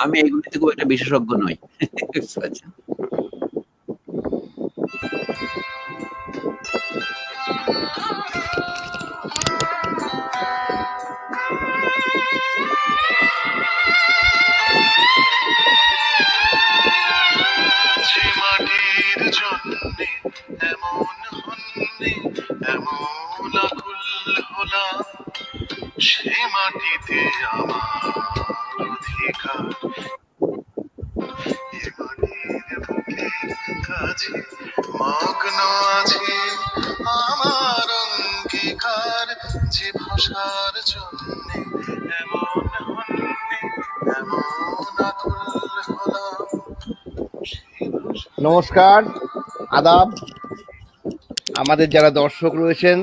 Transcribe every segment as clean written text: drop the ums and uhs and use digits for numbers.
আমি এগুলিতে খুব একটা বিশেষজ্ঞ নই। আচ্ছা। মাটির জন্যে এমন হন্যে এমন আকুল হলাম, সে মাটিতে আমার অধিকার। এ মাটির বুকের কাছে মগ্ন আছে আমার অঙ্গীকার, যে ভাষার জন্যে এমন হন্যে এমন আকুল হলাম। নমস্কার, আদাব। আমাদের যারা দর্শক রয়েছেন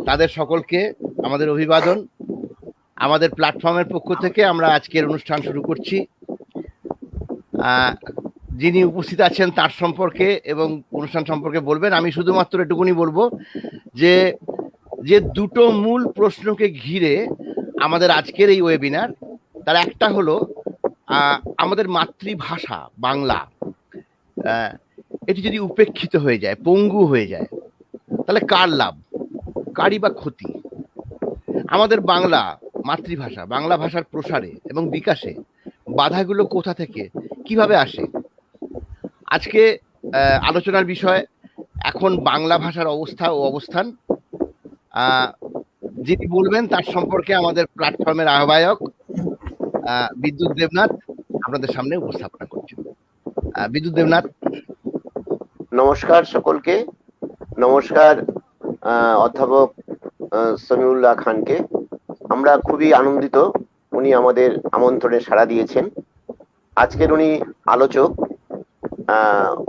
তাদের সকলকে আমাদের অভিবাদন। আমাদের প্ল্যাটফর্মের পক্ষ থেকে আমরা আজকের অনুষ্ঠান শুরু করছি। যিনি উপস্থিত আছেন তার সম্পর্কে এবং অনুষ্ঠান সম্পর্কে বলবেন। আমি শুধুমাত্র এটুকুনি বলবো যে যে দুটো মূল প্রশ্নকে ঘিরে আমাদের আজকের এই ওয়েবিনার, তার একটা হলো আমাদের মাতৃভাষা বাংলা এটি যদি উপেক্ষিত হয়ে যায়, পঙ্গু হয়ে যায়, তাহলে কার লাভ, কারই বা ক্ষতি? আমাদের বাংলা মাতৃভাষা, বাংলা ভাষার প্রসারে এবং বিকাশে বাধাগুলো কোথা থেকে কিভাবে আসে? আজকে আলোচনার বিষয় এখন বাংলা ভাষার অবস্থা ও অবস্থান। যিনি বলবেন তার সম্পর্কে আমাদের প্ল্যাটফর্মের আহ্বায়ক বিদ্যুৎ দেবনাথ আপনাদের সামনে উপস্থাপনা করছেন। বিদ্যুৎ দেবনাথ। নমস্কার সকলকে। নমস্কার অধ্যাপক সমিউল্লাহ খানকে। আমরা খুবই আনন্দিত উনি আমাদের আমন্ত্রণে সাড়া দিয়েছেন। আজকের উনি আলোচক।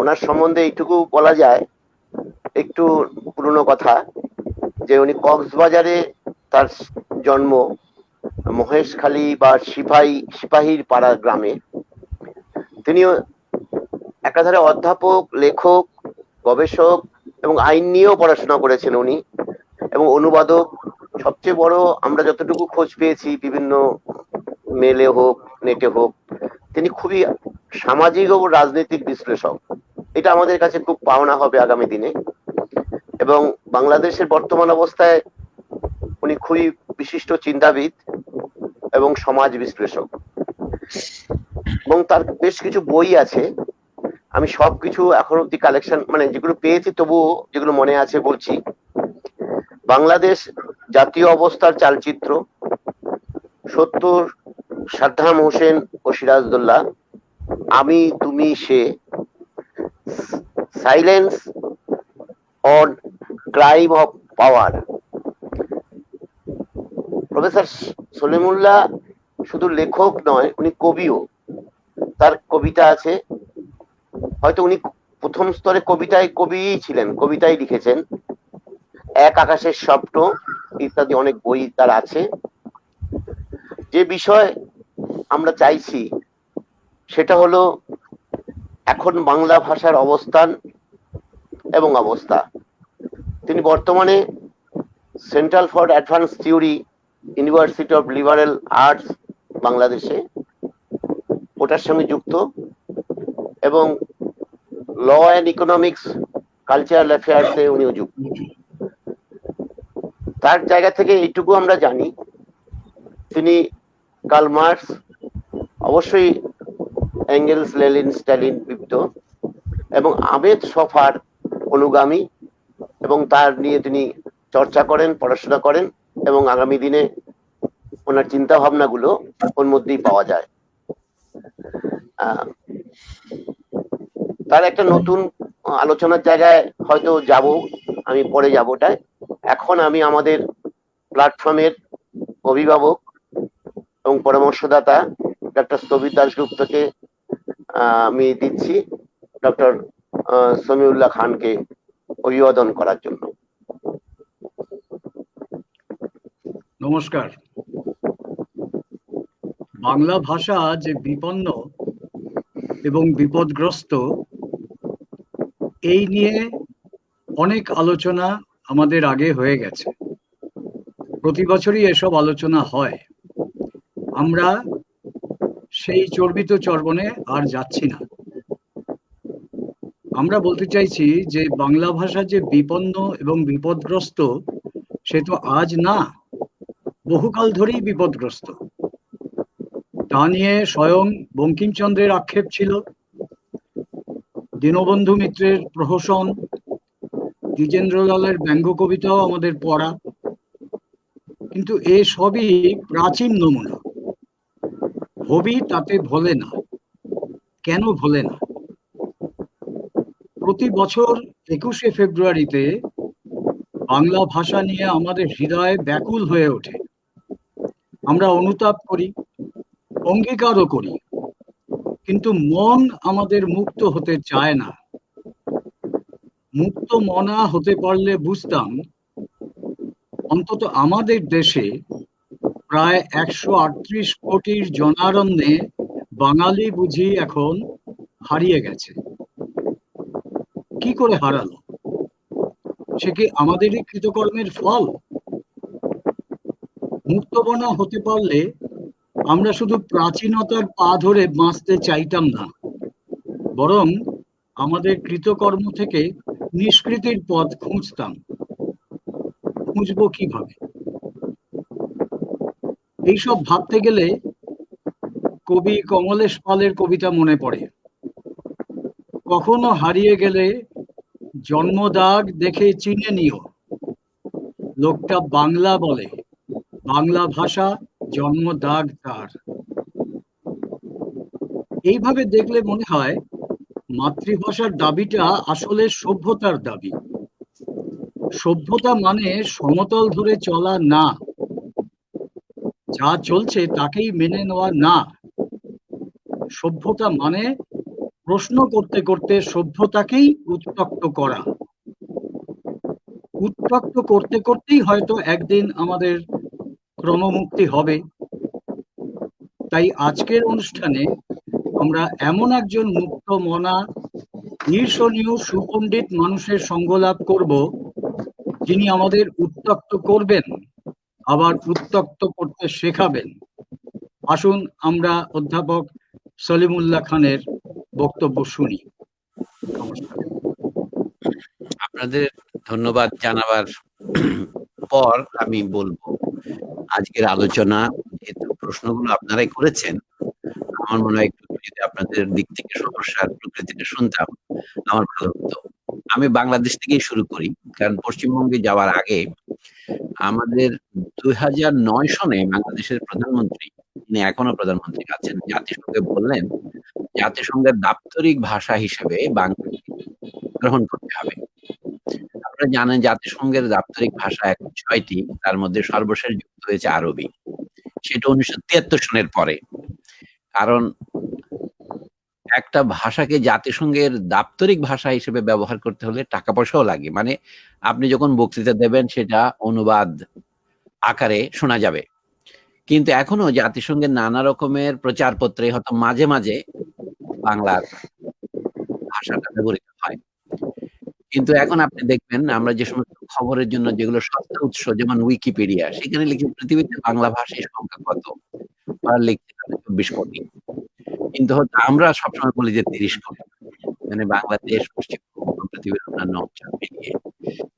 ওনার সম্বন্ধে এইটুকু বলা যায়, একটু পুরনো কথা, যে উনি কক্সবাজারে তার জন্ম, মহেশখালী বা সিপাহীর পাড়া গ্রামে। তিনি একাধারে অধ্যাপক, লেখক, গবেষক এবং আইন নিয়েও পড়াশোনা করেছেন উনি, এবং অনুবাদক। সবচেয়ে বড়, আমরা যতটুকু খোঁজ পেয়েছি বিভিন্ন মেলে হোক নেটে হোক, তিনি খুবই সামাজিক ও রাজনৈতিক বিশ্লেষক। এটা আমাদের কাছে খুব পাওনা হবে আগামী দিনে। এবং বাংলাদেশের বর্তমান অবস্থায় উনি খুবই বিশিষ্ট চিন্তাবিদ এবং সমাজ বিশ্লেষক, এবং তার বেশ কিছু বই আছে। আমি সবকিছু এখন অব্দি কালেকশন, মানে যেগুলো পেয়েছি তবুও যেগুলো মনে আছে বলছি। বাংলাদেশ জাতীয় অবস্থার চালচিত্র, 70, সাদ্দাম হোসেন ও সিরাজউদ্দৌলা, আমি তুমি সে, silence on crime of power. Professor Salimullah শুধু লেখক নয়, উনি কবিও। তার কবিতা আছে, হয়তো উনি প্রথম স্তরে কবিতায় কবিই ছিলেন, কবিতাই লিখেছেন। এক আকাশের স্বপ্ন ইত্যাদি অনেক বই তার আছে। যে বিষয় আমরা চাইছি সেটা হলো এখন বাংলা ভাষার অবস্থান এবং অবস্থা। তিনি বর্তমানে central for advance theory, university of liberal arts বাংলাদেশে, ওটার সঙ্গে যুক্ত, এবং ল অ্যান্ড ইকোনমিক্স কালচারাল অ্যাফেয়ার্সে উনিও যুক্ত। তার জায়গা থেকে এইটুকু আমরা জানি, তিনি কার্ল মার্কস, অবশ্যই এঙ্গেলস, লেনিন, স্ট্যালিন বিপ্ত, এবং আহমেদ শফার অনুগামী, এবং তার নিয়ে তিনি চর্চা করেন, পড়াশোনা করেন, এবং আগামী দিনে ওনার চিন্তা ভাবনাগুলো ওর মধ্যেই পাওয়া যায়। তার একটা নতুন আলোচনার জায়গায় হয়তো যাব, আমি পরে যাব ওটায়। এখন আমি আমাদের প্ল্যাটফর্মের অভিভাবক এবং পরামর্শদাতা ডক্টর স্থবির দাশগুপ্তকে আমি দিচ্ছি ডক্টর সমিউল্লাহ খানকে অভিবাদন করার জন্য। নমস্কার। বাংলা ভাষা যে বিপন্ন এবং বিপদগ্রস্ত, এই নিয়ে অনেক আলোচনা আমাদের আগে হয়ে গেছে। প্রতি বছরই এসব আলোচনা হয়। আমরা সেই চর্বিত চর্বণে আর যাচ্ছি না। আমরা বলতে চাইছি যে বাংলা ভাষা যে বিপন্ন এবং বিপদগ্রস্ত, সে তো আজ না, বহুকাল ধরেই বিপদগ্রস্ত। তা নিয়ে স্বয়ং বঙ্কিমচন্দ্রের আক্ষেপ ছিল, দীনবন্ধু মিত্রের প্রহসন, দ্বিজেন্দ্রলালের ব্যঙ্গ কবিতাও আমাদের পড়া, কিন্তু এ সবই প্রাচীন নমুনা। হবি তাতে ভোলে না। কেন ভোলে না? প্রতি বছর 21শে ফেব্রুয়ারিতে বাংলা ভাষা নিয়ে আমাদের হৃদয় ব্যাকুল হয়ে ওঠে। আমরা অনুতাপ করি, অঙ্গীকারও করি, কিন্তু মন আমাদের মুক্ত হতে চায় না। মুক্ত মনা হতে পারলে বুঝতাম অন্তত আমাদের দেশে প্রায় 138 কোটির জনারণ্যে বাঙালি বুঝি এখন হারিয়ে গেছে। কি করে হারালো? সে কি আমাদেরই কৃতকর্মের ফল? মুক্তবনা হতে পারলে আমরা শুধু প্রাচীনতার পা ধরে বাঁচতে চাইতাম না, বরং আমাদের কৃতকর্ম থেকে নিষ্কৃতির পথ খুঁজতাম। খুঁজবো কিভাবে? এইসব ভাবতে গেলে কবি কমলেশ পালের কবিতা মনে পড়ে, কখনো হারিয়ে গেলে জন্মদাগ দেখে চিনে নিও, লোকটা বাংলা বলে, বাংলা ভাষা জন্মদাগ তার। এইভাবে দেখলে মনে হয় মাতৃভাষার দাবিটা আসলে সভ্যতার দাবি। সভ্যতা মানে সমতল ধরে চলা না, যা চলছে তাকেই মেনে নেওয়া না। সভ্যতা মানে প্রশ্ন করতে করতে সভ্যতাকেই উত্ত্যক্ত করা। উত্ত্যক্ত করতে করতেই হয়তো একদিন আমাদের ক্রমমুক্তি হবে। তাই আজকের অনুষ্ঠানে আমরা এমন একজন মুক্ত মনা, ঈর্ষণীয় সুপণ্ডিত মানুষের সঙ্গ লাভ করব, যিনি আমাদের উত্ত্যক্ত করবেন, আবার উত্ত্যক্ত করতে শেখাবেন। আসুন আমরা অধ্যাপক সলিমুল্লাহ খানের বক্তব্য শুনি। নমস্কার। আপনাদের ধন্যবাদ জানাবার পর আমি বলবো, আজকের আলোচনা যেহেতু প্রশ্নগুলো আপনারাই করেছেন, আমার মনে হয় একটু যদি আপনাদের দিক থেকে সমস্যার প্রকৃতিটা শুনতাম আমার ভালো হতো। আমি বাংলাদেশ থেকেই শুরু করি, কারণ পশ্চিমবঙ্গে যাওয়ার আগে আমাদের 2009 সনে বাংলাদেশের প্রধানমন্ত্রী, তিনি এখনো প্রধানমন্ত্রী আছেন, জাতিসংঘে বললেন জাতিসংঘের দাপ্তরিক ভাষা হিসেবে বাংলাকে গ্রহণ করতে হবে। আপনারা জানেন জাতিসংঘের দাপ্তরিক ভাষা এখন 6টি, তার মধ্যে সর্বশেষ যুক্ত হয়েছে আরবি। সেটা 1973 সনের পরে। কারণ একটা ভাষাকে জাতিসংঘের দাপ্তরিক ভাষা হিসেবে ব্যবহার করতে হলে টাকা পয়সাও লাগে। মানে আপনি যখন বক্তৃতা দেবেন সেটা অনুবাদ আকারে শোনা যাবে, কিন্তু এখনো জাতিসংঘের নানা রকমের প্রচারপত্রে হয়তো মাঝে মাঝে বাংলার ভাষাটা ব্যবহৃত হয়। কিন্তু এখন আপনি দেখবেন আমরা যে সমস্ত খবরের জন্য যেগুলো সস্তা উৎস, যেমন উইকিপিডিয়া, সেখানে লিখে পৃথিবীতে বাংলা ভাষার সংখ্যা কত, তারা লিখছে 24 কোটি, কিন্তু আমরা সবসময় বলি যে 30 কোটি, মানে বাংলাদেশ, পশ্চিমবঙ্গ, পৃথিবীর অন্যান্য অঞ্চল মিলিয়ে।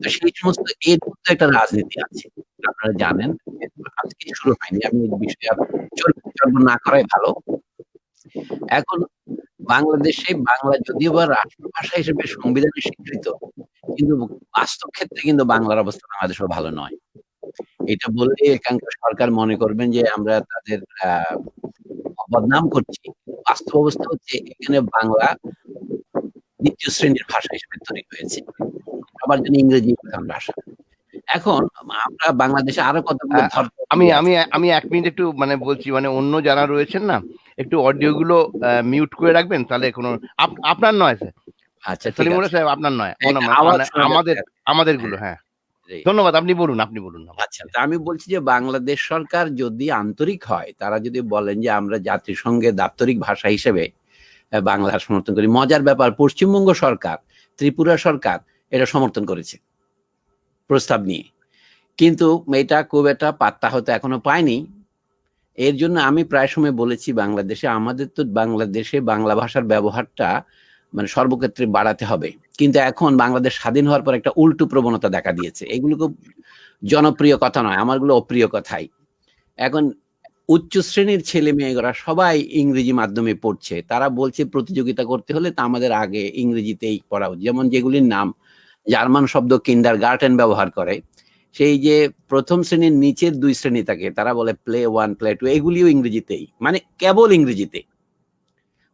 তো সেই সমস্ত এর মধ্যে একটা রাজনীতি আছে, আপনারা জানেন। আজকে শুরু হয়নি, আমি এই বিষয়ে আর চর্চা না করাই ভালো। এখন বাংলাদেশে বাংলা যদিও বা রাষ্ট্রভাষা হিসেবে সংবিধানে স্বীকৃত, কিন্তু বাস্তব ক্ষেত্রে কিন্তু বাংলার অবস্থা বাংলাদেশেও ভালো নয়। এটা বললে এখানকার সরকার মনে করবেন যে আমরা তাদের বদনাম করছি। বাস্তব অবস্থা হচ্ছে এখানে বাংলা দ্বিতীয় শ্রেণীর ভাষা হিসেবে তৈরি হয়েছে, সবার জন্য ইংরেজি প্রধান ভাষা। এখন আমরা বাংলাদেশে আরো কতগুলো আমি আমি আমি 1 মিনিট একটু মানে বলছি, মানে অন্য যারা রয়েছেন না, একটু অডিও গুলো মিউট করে রাখবেন, তাহলে কোনো আপনার নয় স্যার। আচ্ছা, সলিমুল্লাহ সাহেব আপনার নয়, আমাদের গুলো। হ্যাঁ, ধন্যবাদ। আপনি বলুন। আচ্ছা, আমি বলছি যে বাংলাদেশ সরকার যদি আন্তরিক হয়, তারা যদি বলেন যে আমরা জাতিসংঘের দাপ্তরিক ভাষা হিসেবে বাংলার সমর্থন করি। মজার ব্যাপার, পশ্চিমবঙ্গ সরকার, ত্রিপুরা সরকার এটা সমর্থন করেছে প্রস্তাব নিয়ে, কিন্তু এটা খুব একটা পাত্তা হয়তো এখনো পায়নি। এর জন্য আমি প্রায় সময় বলেছি বাংলাদেশে আমাদের তো বাংলাদেশে বাংলা ভাষার ব্যবহারটা মানে সর্বক্ষেত্রে বাড়াতে হবে, কিন্তু এখন বাংলাদেশ স্বাধীন হওয়ার পর একটা উল্টো প্রবণতা দেখা দিয়েছে। এগুলো খুব জনপ্রিয় কথা নয়, আমারগুলো অপ্রিয় কথাই। এখন উচ্চ শ্রেণীর ছেলে মেয়েরা সবাই ইংরেজি মাধ্যমে পড়ছে, তারা বলছে প্রতিযোগিতা করতে হলে তা আমাদের আগে ইংরেজিতেই পড়া উচিত। যেমন যেগুলির নাম জার্মান শব্দ কিন্ডার গার্টেন ব্যবহার করে, সেই যে প্রথম শ্রেণীর নিচের 2 শ্রেণী থাকে তারা বলে প্লে 1 প্লে 2, এগুলিও ইংরেজিতেই, মানে কেবল ইংরেজিতে,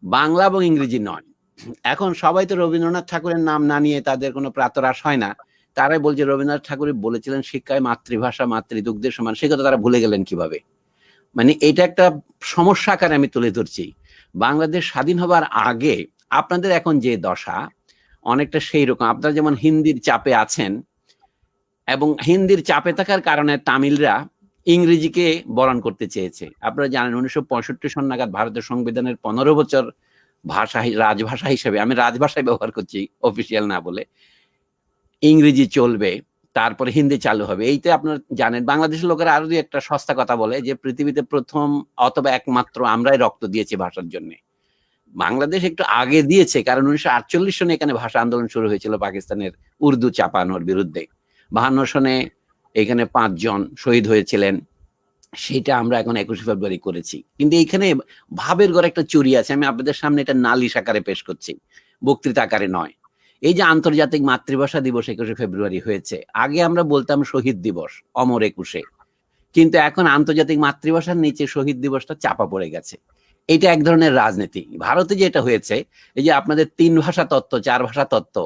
বাংলা এবং ইংরেজি নয়। এখন সবাই তো রবীন্দ্রনাথ ঠাকুরের নাম না নিয়ে তাদের কোনো প্রাতরাশ হয় না, তারাই বলছে রবীন্দ্রনাথ ঠাকুর বলেছিলেন শিক্ষায় মাতৃভাষা মাতৃদুগ্ধের সমান, সে কথা তারা ভুলে গেলেন কিভাবে? মানে এটা একটা সমস্যা আকারে আমি তুলে ধরছি। বাংলাদেশ স্বাধীন হবার আগে আপনাদের এখন যে দশা অনেকটা সেই রকম। আপনারা যেমন হিন্দির চাপে আছেন, এবং হিন্দির চাপে থাকার কারণে তামিলরা ইংরেজিকে বরণ করতে চেয়েছে। আপনারা জানেন 1965 সন নাগাদ ভারতের সংবিধানের 15 বছর ভাষা রাজভাষা হিসেবে, আমি রাজভাষায় ব্যবহার করছি অফিসিয়াল না বলে, ইংরেজি চলবে, তারপরে হিন্দি চালু হবে। এইতে আপনারা জানেন বাংলাদেশের লোকেরা আরো একটা সস্তা কথা বলে যে পৃথিবীতে প্রথম অথবা একমাত্র আমরাই রক্ত দিয়েছি ভাষার জন্য। বাংলাদেশ একটু আগে দিয়েছে, কারণ 1948 সনে এখানে ভাষা আন্দোলন শুরু হয়েছিল পাকিস্তানের উর্দু চাপানোর বিরুদ্ধে। 52 সনে এখানে 5 জন শহীদ হয়েছিলেন, সেটা আমরা এখন 21শে ফেব্রুয়ারি করেছি। কিন্তু এইখানে ভাবের ঘরে একটা চুরি আছে, আমি আপনাদের সামনে এটা নালিশ আকারে পেশ করছি, বক্তৃতা আকারে নয়। এই যে আন্তর্জাতিক মাতৃভাষা দিবস 21শে ফেব্রুয়ারি হয়েছে, আগে আমরা বলতাম শহীদ দিবস, অমর 21শে, কিন্তু এখন আন্তর্জাতিক মাতৃভাষার নিচে শহীদ দিবসটা চাপা পড়ে গেছে। এটা এক ধরনের রাজনীতি। ভারতে যেটা হয়েছে, এই যে আপনাদের 3 ভাষা তত্ত্ব, 4 ভাষা তত্ত্ব,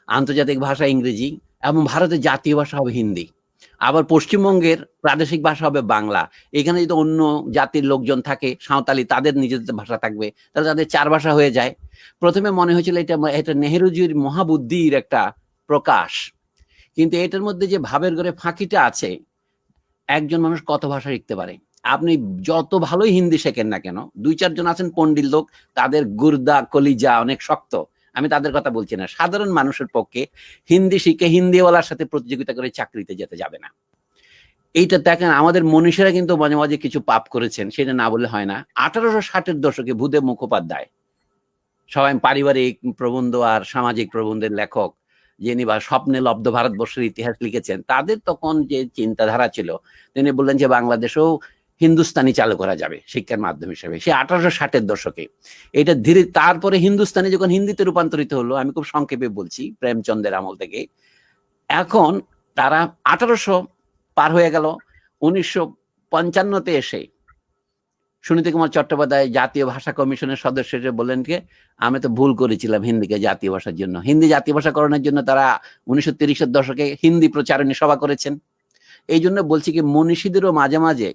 আন্তর্জাতিক ভাষা ইংরেজি এবং ভারতের জাতীয় ভাষা হবে হিন্দি, আবার পশ্চিমবঙ্গের প্রাদেশিক ভাষা হবে বাংলা। এখানে যদি অন্য জাতির লোকজন থাকে, সাঁওতালি, তাদের নিজেদের ভাষা থাকবে, তাহলে তাদের 4 ভাষা হয়ে যায়। প্রথমে মনে হয়েছিল এটা নেহেরুজির মহাবুদ্ধির একটা প্রকাশ, কিন্তু এটার মধ্যে যে ভাবের ঘরে ফাঁকিটা আছে, একজন মানুষ কত ভাষা শিখতে পারে? আপনি যত ভালোই হিন্দি শেখেন না কেন, 2-4 জন আছেন পণ্ডিত লোক, তাদের গুর্দা কলিজা অনেক শক্ত, আমি তাদের কথা বলছি না। সাধারণ মানুষের পক্ষে হিন্দি শিখে হিন্দিওয়ালার সাথে প্রতিযোগিতা করে চাকরিতে যেতে যাবে না। এইটা দেখেন, আমাদের মনীষীরা কিন্তু মাঝে মাঝে কিছু পাপ করেছেন, সেটা না বললে হয় না। 1860-এর দশকে ভূদেব মুখোপাধ্যায়, সবাই পারিবারিক প্রবন্ধ আর সামাজিক প্রবন্ধের লেখক, যিনি বা স্বপ্নে লব্ধ ভারতবর্ষের ইতিহাস লিখেছেন, তাদের তখন যে চিন্তাধারা ছিল, তিনি বললেন যে বাংলাদেশেও হিন্দুস্তানি চালু করা যাবে শিক্ষার মাধ্যম হিসেবে, সে 1860-এর দশকে। এটা ধীরে, তারপরে হিন্দুস্তানি যখন হিন্দিতে রূপান্তরিত হলো, আমি খুব সংক্ষেপে বলছি, প্রেমচন্দের আমল থেকে। এখন তারা 1800 পার হয়ে গেল, 1955-তে এসে সুনীতি কুমার চট্টোপাধ্যায় জাতীয় ভাষা কমিশনের সদস্য হিসেবে বললেন যে আমি তো ভুল করেছিলাম হিন্দিকে জাতীয় ভাষার জন্য। হিন্দি জাতীয় ভাষা করণের জন্য তারা 1930-এর দশকে হিন্দি প্রচারণী সভা করেছেন। এই জন্য বলছি কি, মনীষীদেরও মাঝে মাঝে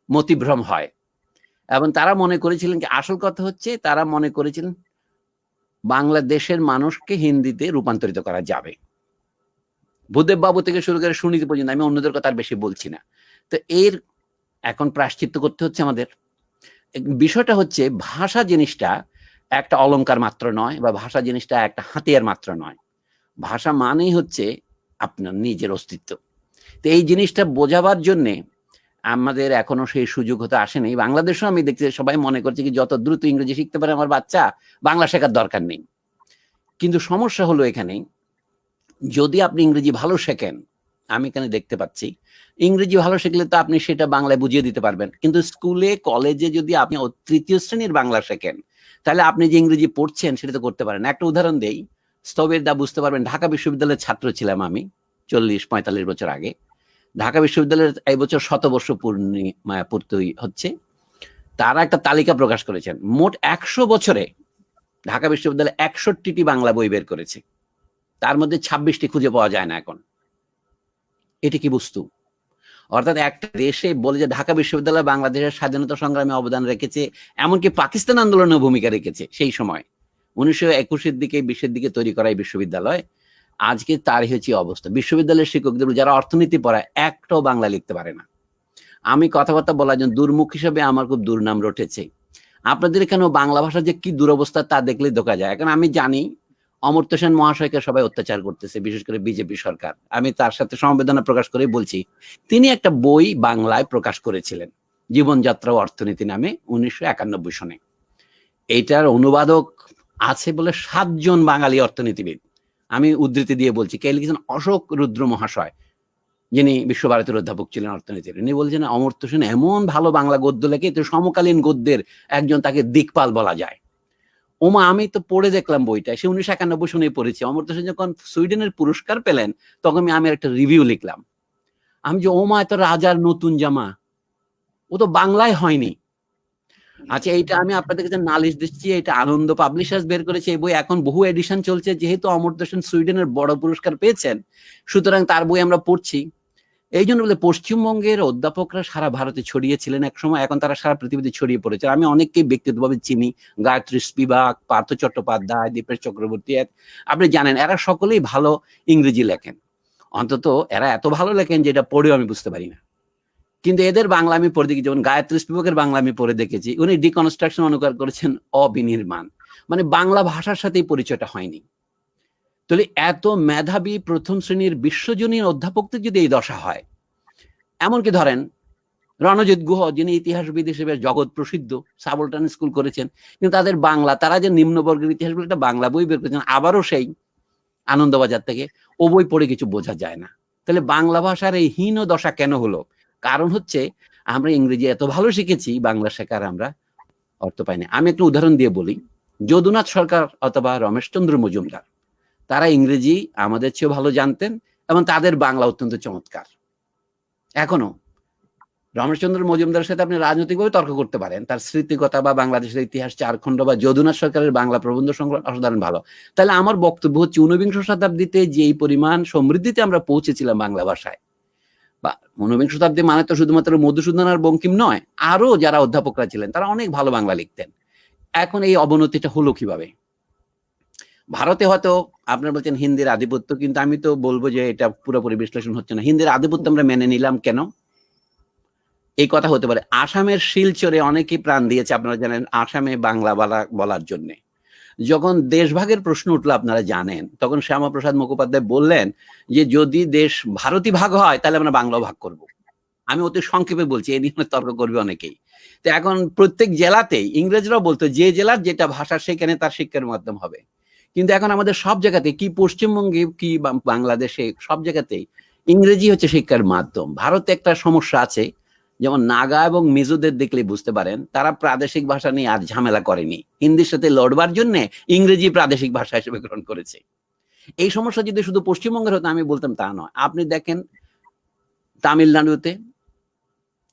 মতিভ্রম হয়, এবং তারা মনে করেছিলেন কি, আসল কথা হচ্ছে তারা মনে করেছিলেন বাংলাদেশের মানুষকে হিন্দিতে রূপান্তরিত করা যাবে। ভূদেব বাবু থেকে শুরু করে সুনীতি পর্যন্ত, আমি অন্যদের কথা আর বেশি বলছি না। তো এর এখন প্রায়শ্চিত্ত করতে হচ্ছে আমাদের। বিষয়টা হচ্ছে ভাষা জিনিসটা একটা অলংকার মাত্র নয়, বা ভাষা জিনিসটা একটা হাতিয়ার মাত্র নয়। ভাষা মানেই হচ্ছে আপনার নিজের অস্তিত্ব। তো এই জিনিসটা বোঝাবার জন্যে আমাদের এখনো সেই সুযোগ হতে আসেনি। বাংলাদেশেও আমি দেখছি সবাই মনে করছে কি যত দ্রুত ইংরেজি শিখতে পারে আমার বাচ্চা, বাংলা শেখার দরকার নেই। কিন্তু সমস্যা হলো এখানে, যদি আপনি ইংরেজি ভালো শেখেন, আমি এখানে দেখতে পাচ্ছি ইংরেজি ভালো শিখলে তো আপনি সেটা বাংলায় বুঝিয়ে দিতে পারবেন, কিন্তু স্কুলে কলেজে যদি আপনি 3য় শ্রেণীর বাংলা শেখেন, তাহলে আপনি যে ইংরেজি পড়ছেন সেটা তো করতে পারেন। একটা উদাহরণ দেই, স্থবির দা বুঝতে পারবেন। ঢাকা বিশ্ববিদ্যালয়ের ছাত্র ছিলাম আমি 40-45 বছর আগে। ঢাকা বিশ্ববিদ্যালয়ের এই বছর 100 বর্ষ পূর্তি হচ্ছে। তারা একটা তালিকা প্রকাশ করেছেন, মোট 100 বছরে ঢাকা বিশ্ববিদ্যালয় 61টি বাংলা বই বের করেছে, তার মধ্যে 26টি খুঁজে পাওয়া যায় না এখন। এটি কি বস্তু? অর্থাৎ একটা দেশে বলে যে ঢাকা বিশ্ববিদ্যালয় বাংলাদেশের স্বাধীনতা সংগ্রামে অবদান রেখেছে, এমনকি পাকিস্তান আন্দোলনেও ভূমিকা রেখেছে সেই সময়। 1921-এর দিকে 20-এর দিকে তৈরি করা এই বিশ্ববিদ্যালয়, আজকে তার হচ্ছে অবস্থা। বিশ্ববিদ্যালয়ের শিক্ষকদের যারা অর্থনীতি পড়ায়, একটাও বাংলা লিখতে পারে না। আমি কথাবার্তা বলার জন্য দুর্মুখ হিসেবে আমার খুব দুর্নাম রটেছে। আপনাদের এখানেও বাংলা ভাষার যে কি দুরবস্থা তা দেখলে ধোকা যায়। এখন আমি জানি অমর্ত্য সেন মহাশয়কে সবাই অত্যাচার করতেছে, বিশেষ করে বিজেপি সরকার। আমি তার সাথে সমবেদনা প্রকাশ করে বলছি, তিনি একটা বই বাংলায় প্রকাশ করেছিলেন জীবনযাত্রা ও অর্থনীতি নামে 1991 সনে। এইটার অনুবাদক আছে বলে 7 জন বাঙালি অর্থনীতিবিদ। আমি উদ্ধৃতি দিয়ে বলছি, কে লিখেছেন? অশোক রুদ্র মহাশয়, যিনি বিশ্বভারতীর অধ্যাপক ছিলেন অর্থনীতির। উনি বলছেন অমর্ত্য সেন এমন ভালো বাংলা গদ্য লেখে, তো সমকালীন গদ্যের একজন, তাকে দিকপাল বলা যায়। ওমা, আমি তো পড়ে দেখলাম বইটা, সে 1991 সনে পড়েছি। অমর্ত্য সেন যখন সুইডেনের পুরস্কার পেলেন, তখন আমি একটা রিভিউ লিখলাম। আমি যে ওমা, এত রাজার নতুন জামা, ও তো বাংলায় হয়নি। আচ্ছা, এইটা আমি আপনাদের কাছে নালিশ দিচ্ছি, এটা আনন্দ পাবলিশার্স বের করেছে এই বই, এখন বহু এডিশন চলছে। যেহেতু অমর্ত্য সেন সুইডেনের বড় পুরস্কার পেয়েছেন, সুতরাং তার বই আমরা পড়ছি। এই জন্য বলে পশ্চিমবঙ্গের অধ্যাপকরা সারা ভারতে ছড়িয়েছিলেন এক সময়, এখন তারা সারা পৃথিবীতে ছড়িয়ে পড়েছে। আমি অনেককেই ব্যক্তিগতভাবে চিনি, গায়ত্রী স্পিবাক, পার্থ চট্টোপাধ্যায়, দীপেশ চক্রবর্তী, আপনি জানেন এরা সকলেই ভালো ইংরেজি লেখেন। অন্তত এরা এত ভালো লেখেন যেটা পড়েও আমি বুঝতে পারি না। কিন্তু এদের বাংলা আমি পড়ে দেখি, যেমন গায়ত্রী স্পিবাকের বাংলা আমি পড়ে দেখেছি, উনি ডিকনস্ট্রাকশন অনুকার করেছেন অবিনির্মাণ, মানে বাংলা ভাষার সাথেই পরিচয়টা হয়নি। তাহলে এত মেধাবী প্রথম শ্রেণীর বিশ্বজনীন অধ্যাপকদের যদি এই দশা হয়, এমনকি ধরেন রণজিৎ গুহ, যিনি ইতিহাসবিদ হিসেবে জগৎ প্রসিদ্ধ, সাবলটান স্কুল করেছেন, কিন্তু তাদের বাংলা, তারা যে নিম্নবর্গের ইতিহাস বলে একটা বাংলা বই বের করেছেন, আবারও সেই আনন্দবাজার থেকে, ও বই পড়ে কিছু বোঝা যায় না। তাহলে বাংলা ভাষার এই হীন দশা কেন হলো? কারণ হচ্ছে আমরা ইংরেজি এত ভালো শিখেছি, বাংলা শেখার আমরা অর্থ পাইনি। আমি একটু উদাহরণ দিয়ে বলি, যদুনাথ সরকার অথবা রমেশচন্দ্র মজুমদার, তারা ইংরেজি আমাদের চেয়েও ভালো জানতেন এবং তাদের বাংলা অত্যন্ত চমৎকার। এখনো রমেশচন্দ্র মজুমদারের সাথে আপনি রাজনৈতিকভাবে তর্ক করতে পারেন, তার স্মৃতিকথা বা বাংলাদেশের ইতিহাস 4 খণ্ড বা যদুনাথ সরকারের বাংলা প্রবন্ধ সংগ্রহ অসাধারণ ভালো। তাহলে আমার বক্তব্য হচ্ছে 19বিংশ শতাব্দীতে যে পরিমাণ সমৃদ্ধিতে আমরা পৌঁছেছিলাম বাংলা ভাষায়, বা 19বিংশ শতাব্দী মানে তো শুধুমাত্র মধুসূদন আর বঙ্কিম নয়, আরো যারা অধ্যাপকরা ছিলেন তারা অনেক ভালো বাংলা লিখতেন। এখন এই অবনতিটা হলো কিভাবে? ভারতে হয়তো আপনারা বলছেন হিন্দির আধিপত্য, কিন্তু আমি তো বলবো যে এটা পুরোপুরি বিশ্লেষণ হচ্ছে না। হিন্দির আধিপত্য আমরা মেনে নিলাম কেন? এই কথা হতে পারে। আসামের শিলচরে অনেকেই প্রাণ দিয়েছে, আপনারা জানেন, আসামে বাংলা বলার জন্য। যখন দেশভাগের প্রশ্ন উঠলো আপনারা জানেন, তখন শ্যামাপ্রসাদ মুখোপাধ্যায় বললেন যে যদি দেশ ভারতই ভাগ হয় তাহলে আমরা বাংলাও ভাগ করব। আমি অতি সংক্ষেপে বলছি, এই নিয়ে তর্ক করবে অনেকেই। তো এখন প্রত্যেক জেলাতেই ইংরেজরাও বলতো যে জেলার যেটা ভাষা সেখানে তার শিক্ষার মাধ্যম হবে। কিন্তু এখন আমাদের সব জায়গাতে, কি পশ্চিমবঙ্গে কি বাংলাদেশে, সব জায়গাতেই ইংরেজি হচ্ছে শিক্ষার মাধ্যম। ভারতে একটা সমস্যা আছে, যেমন নাগা এবং মিজোদের দেখলে বুঝতে পারেন তারা প্রাদেশিক ভাষা নিয়ে আর ঝামেলা করেনি, হিন্দির সাথে লড়বার জন্য ইংরেজি প্রাদেশিক ভাষা হিসেবে গ্রহণ করেছে। এই সমস্যা যদি শুধু পশ্চিমবঙ্গের হতো আমি বলতাম তা নয়। আপনি দেখেন তামিলনাড়ুতে,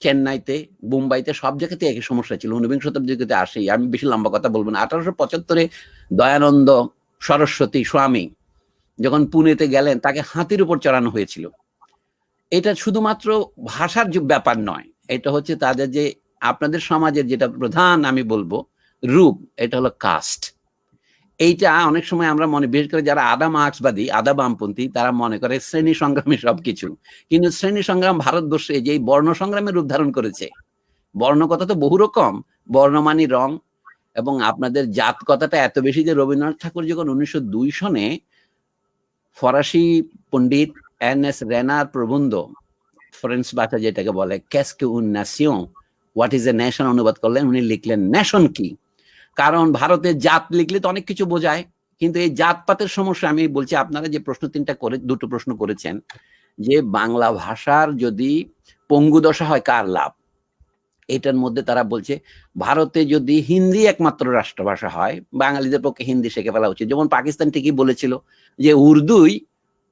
চেন্নাইতে, মুম্বাইতে, সব জায়গাতে একই সমস্যা ছিল। 19বিংশ শতাব্দীতে আসেই, আমি বেশি লম্বা কথা বলবো না, 1875-এ দয়ানন্দ সরস্বতী স্বামী যখন পুনেতে গেলেন, তাকে হাতির উপর চড়ানো হয়েছিল। এটা শুধুমাত্র ভাষার ব্যাপার নয়, এটা হচ্ছে তাদের যে আপনাদের সমাজের যেটা প্রধান আমি বলবো রূপ, এটা হলো কাস্ট। এইটা অনেক সময় আমরা মনে, বিশেষ করে যারা আদা মার্ক্সবাদী, আদা বামপন্থী, তারা মনে করে শ্রেণী সংগ্রামী সবকিছু। কিন্তু শ্রেণী সংগ্রাম ভারতবর্ষে যে বর্ণ সংগ্রামের রূপ ধারণ করেছে, বর্ণ কথা তো বহু রকম, বর্ণমানি রং, এবং আপনাদের জাত কথাটা এত বেশি যে রবীন্দ্রনাথ ঠাকুর যখন 1902 সনে ফরাসি পণ্ডিত এন.এস. রেনার প্রবন্ধ, ফ্রেঞ্চ ভাষা যেটাকে বলে কেসকে উন nation, what is a nation, অনুবাদ করলেন, উনি লিখলেন নেশন কি। কারণ ভারতের জাত লিখলে তো অনেক কিছু বোঝায়, কিন্তু এই জাতপাতের সমস্যা আমি বলছি। আপনারা যে প্রশ্ন দুটো প্রশ্ন করেছেন, যে বাংলা ভাষার যদি পঙ্গু দশা হয় কার লাভ, এটার মধ্যে তারা বলছে ভারতে যদি হিন্দি একমাত্র রাষ্ট্রভাষা হয়, বাঙালিদের পক্ষে হিন্দি শিখে ফেলা উচিত। যেমন পাকিস্তান ঠিকই বলেছিল যে উর্দুই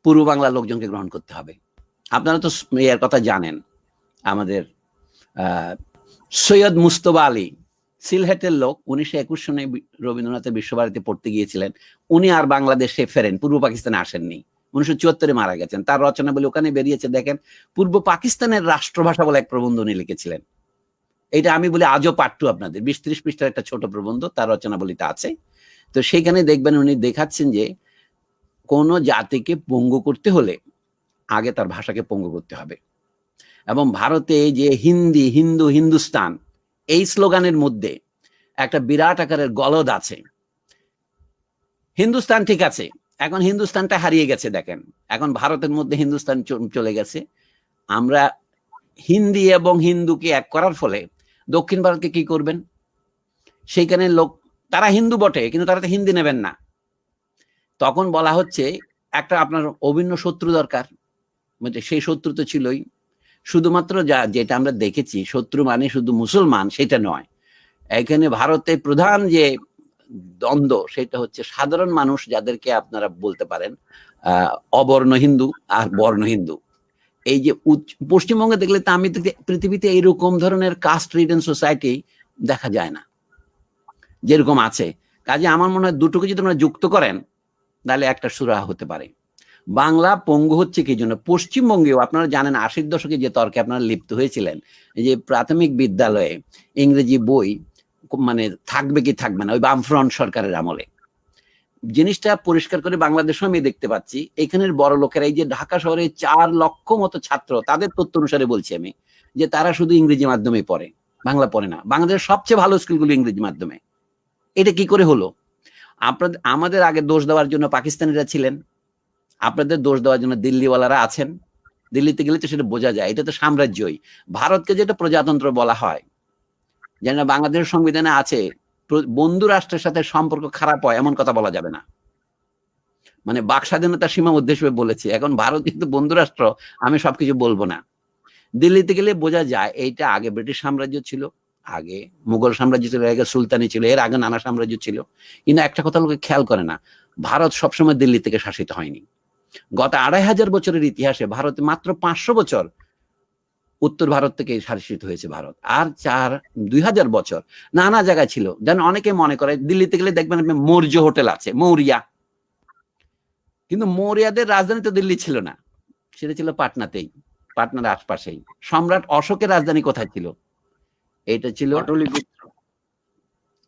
পূর্ব বাংলার লোকজনকে গ্রহণ করতে হবে। আপনারা তো এর কথা জানেন, আমাদের সৈয়দ মুস্তফা আলী, সিলহেটের লোক, 1921 সনে রবীন্দ্রনাথের বিশ্বভারতী পড়তে গিয়েছিলেন। উনি আর বাংলাদেশে ফেরেন, পূর্ব পাকিস্তানে আসেননি, 1974-এ মারা গেছেন। তার রচনাবলী ওখানে বেরিয়েছে, দেখেন, পূর্ব পাকিস্তানের রাষ্ট্রভাষা বলে এক প্রবন্ধ উনি লিখেছিলেন। এটা আমি বলি আজও পাঠ্য আপনাদের, 20-30 পৃষ্ঠার একটা ছোট প্রবন্ধ, তার রচনাবলীতে আছে। তো সেইখানে দেখবেন উনি দেখাচ্ছেন যে কোন জাতিকে পঙ্গু করতে হলে আগে তার ভাষাকে পঙ্গু করতে হবে। এবং ভারতে যে হিন্দি, হিন্দু, হিন্দুস্তান, এই স্লোগানের মধ্যে একটা বিরাট আকারের গলদ আছে। হিন্দুস্তান ঠিক আছে, এখন হিন্দুস্তানটা হারিয়ে গেছে। দেখেন এখন ভারতের মধ্যে হিন্দুস্তান চলে গেছে। আমরা হিন্দি এবং হিন্দুকে এক করার ফলে দক্ষিণ ভারতকে কি করবেন? সেইখানে লোক, তারা হিন্দু বটে কিন্তু তারা তো হিন্দি নেবেন না। তখন বলা হচ্ছে একটা আপনার অভিন্ন শত্রু দরকার, মানে সেই শত্রু তো ছিলই। শুধুমাত্র যেটা আমরা দেখেছি শত্রু মানে শুধু মুসলমান সেটা নয়, এখানে ভারতে প্রধান যে দ্বন্দ্ব সেটা হচ্ছে সাধারণ মানুষ, যাদেরকে আপনারা বলতে পারেন অবর্ণ হিন্দু আর বর্ণ হিন্দু। এই যে পশ্চিমবঙ্গে দেখলে তা আমি পৃথিবীতে এরকম ধরনের কাস্ট রিডেন সোসাইটি দেখা যায় না যেরকম আছে। কাজে আমার মনে হয় দুটোকে যদি আপনারা যুক্ত করেন তাহলে একটা সুরাহা হতে পারে। বাংলা পঙ্গু হচ্ছে কি জন্য? পশ্চিমবঙ্গেও আপনারা জানেন 80-র দশকে যে তর্কে আপনারা লিপ্ত হয়েছিলেন, যে প্রাথমিক বিদ্যালয়ে ইংরেজি বই মানে থাকবে কি থাকবে না, ওই বামফ্রন্ট সরকারের আমলে। জিনিসটা পরিষ্কার করে বাংলাদেশেও আমি দেখতে পাচ্ছি, এখানের বড় লোকেরা, এই যে ঢাকা শহরে 4 লক্ষ মতো ছাত্র, তাদের তথ্য অনুসারে বলছি আমি, যে তারা শুধু ইংরেজি মাধ্যমে পড়ে, বাংলা পড়ে না। বাংলাদেশের সবচেয়ে ভালো স্কুলগুলো ইংরেজি মাধ্যমে। এটা কি করে হলো? আপনাদের, আমাদের আগে দোষ দেওয়ার জন্য পাকিস্তানিরা ছিলেন, আপনাদের দোষ দেওয়ার জন্য দিল্লিওয়ালারা আছেন। দিল্লিতে গেলে তো সেটা বোঝা যায়, এটা তো সাম্রাজ্যই। ভারতকে যেটা প্রজাতন্ত্র বলা হয়, যেন বাংলাদেশের সংবিধানে আছে বন্ধু রাষ্ট্রের সাথে সম্পর্ক খারাপ হয় এমন কথা বলা যাবে না, মানে বাক স্বাধীনতার সীমাবদ্ধ হিসেবে বলেছে। এখন ভারত কিন্তু বন্ধু রাষ্ট্র, আমি সবকিছু বলবো না। দিল্লিতে গেলে বোঝা যায় এইটা আগে ব্রিটিশ সাম্রাজ্য ছিল, আগে মুঘল সাম্রাজ্য ছিল, আগে সুলতানি ছিল, এর আগে নানা সাম্রাজ্য ছিল। কিন্তু একটা কথা লোকে খেয়াল করে না, ভারত সবসময় দিল্লি থেকে শাসিত হয়নি। গত 2500 বছরের ইতিহাসে ভারতে মাত্র 500 বছর উত্তর ভারত থেকে শাসিত হয়েছে ভারত, আর 2000 বছর নানা জায়গায় ছিল। যেন অনেকে মনে করে দিল্লিতে গেলে দেখবেন আপনি মৌর্য হোটেল আছে, মৌরিয়া, কিন্তু মৌরিয়াদের রাজধানী তো দিল্লি ছিল না, সেটা ছিল পাটনাতেই, পাটনার আশপাশেই। সম্রাট অশোকের রাজধানী কোথায় ছিল? এটা ছিল পাটলিপুত্র।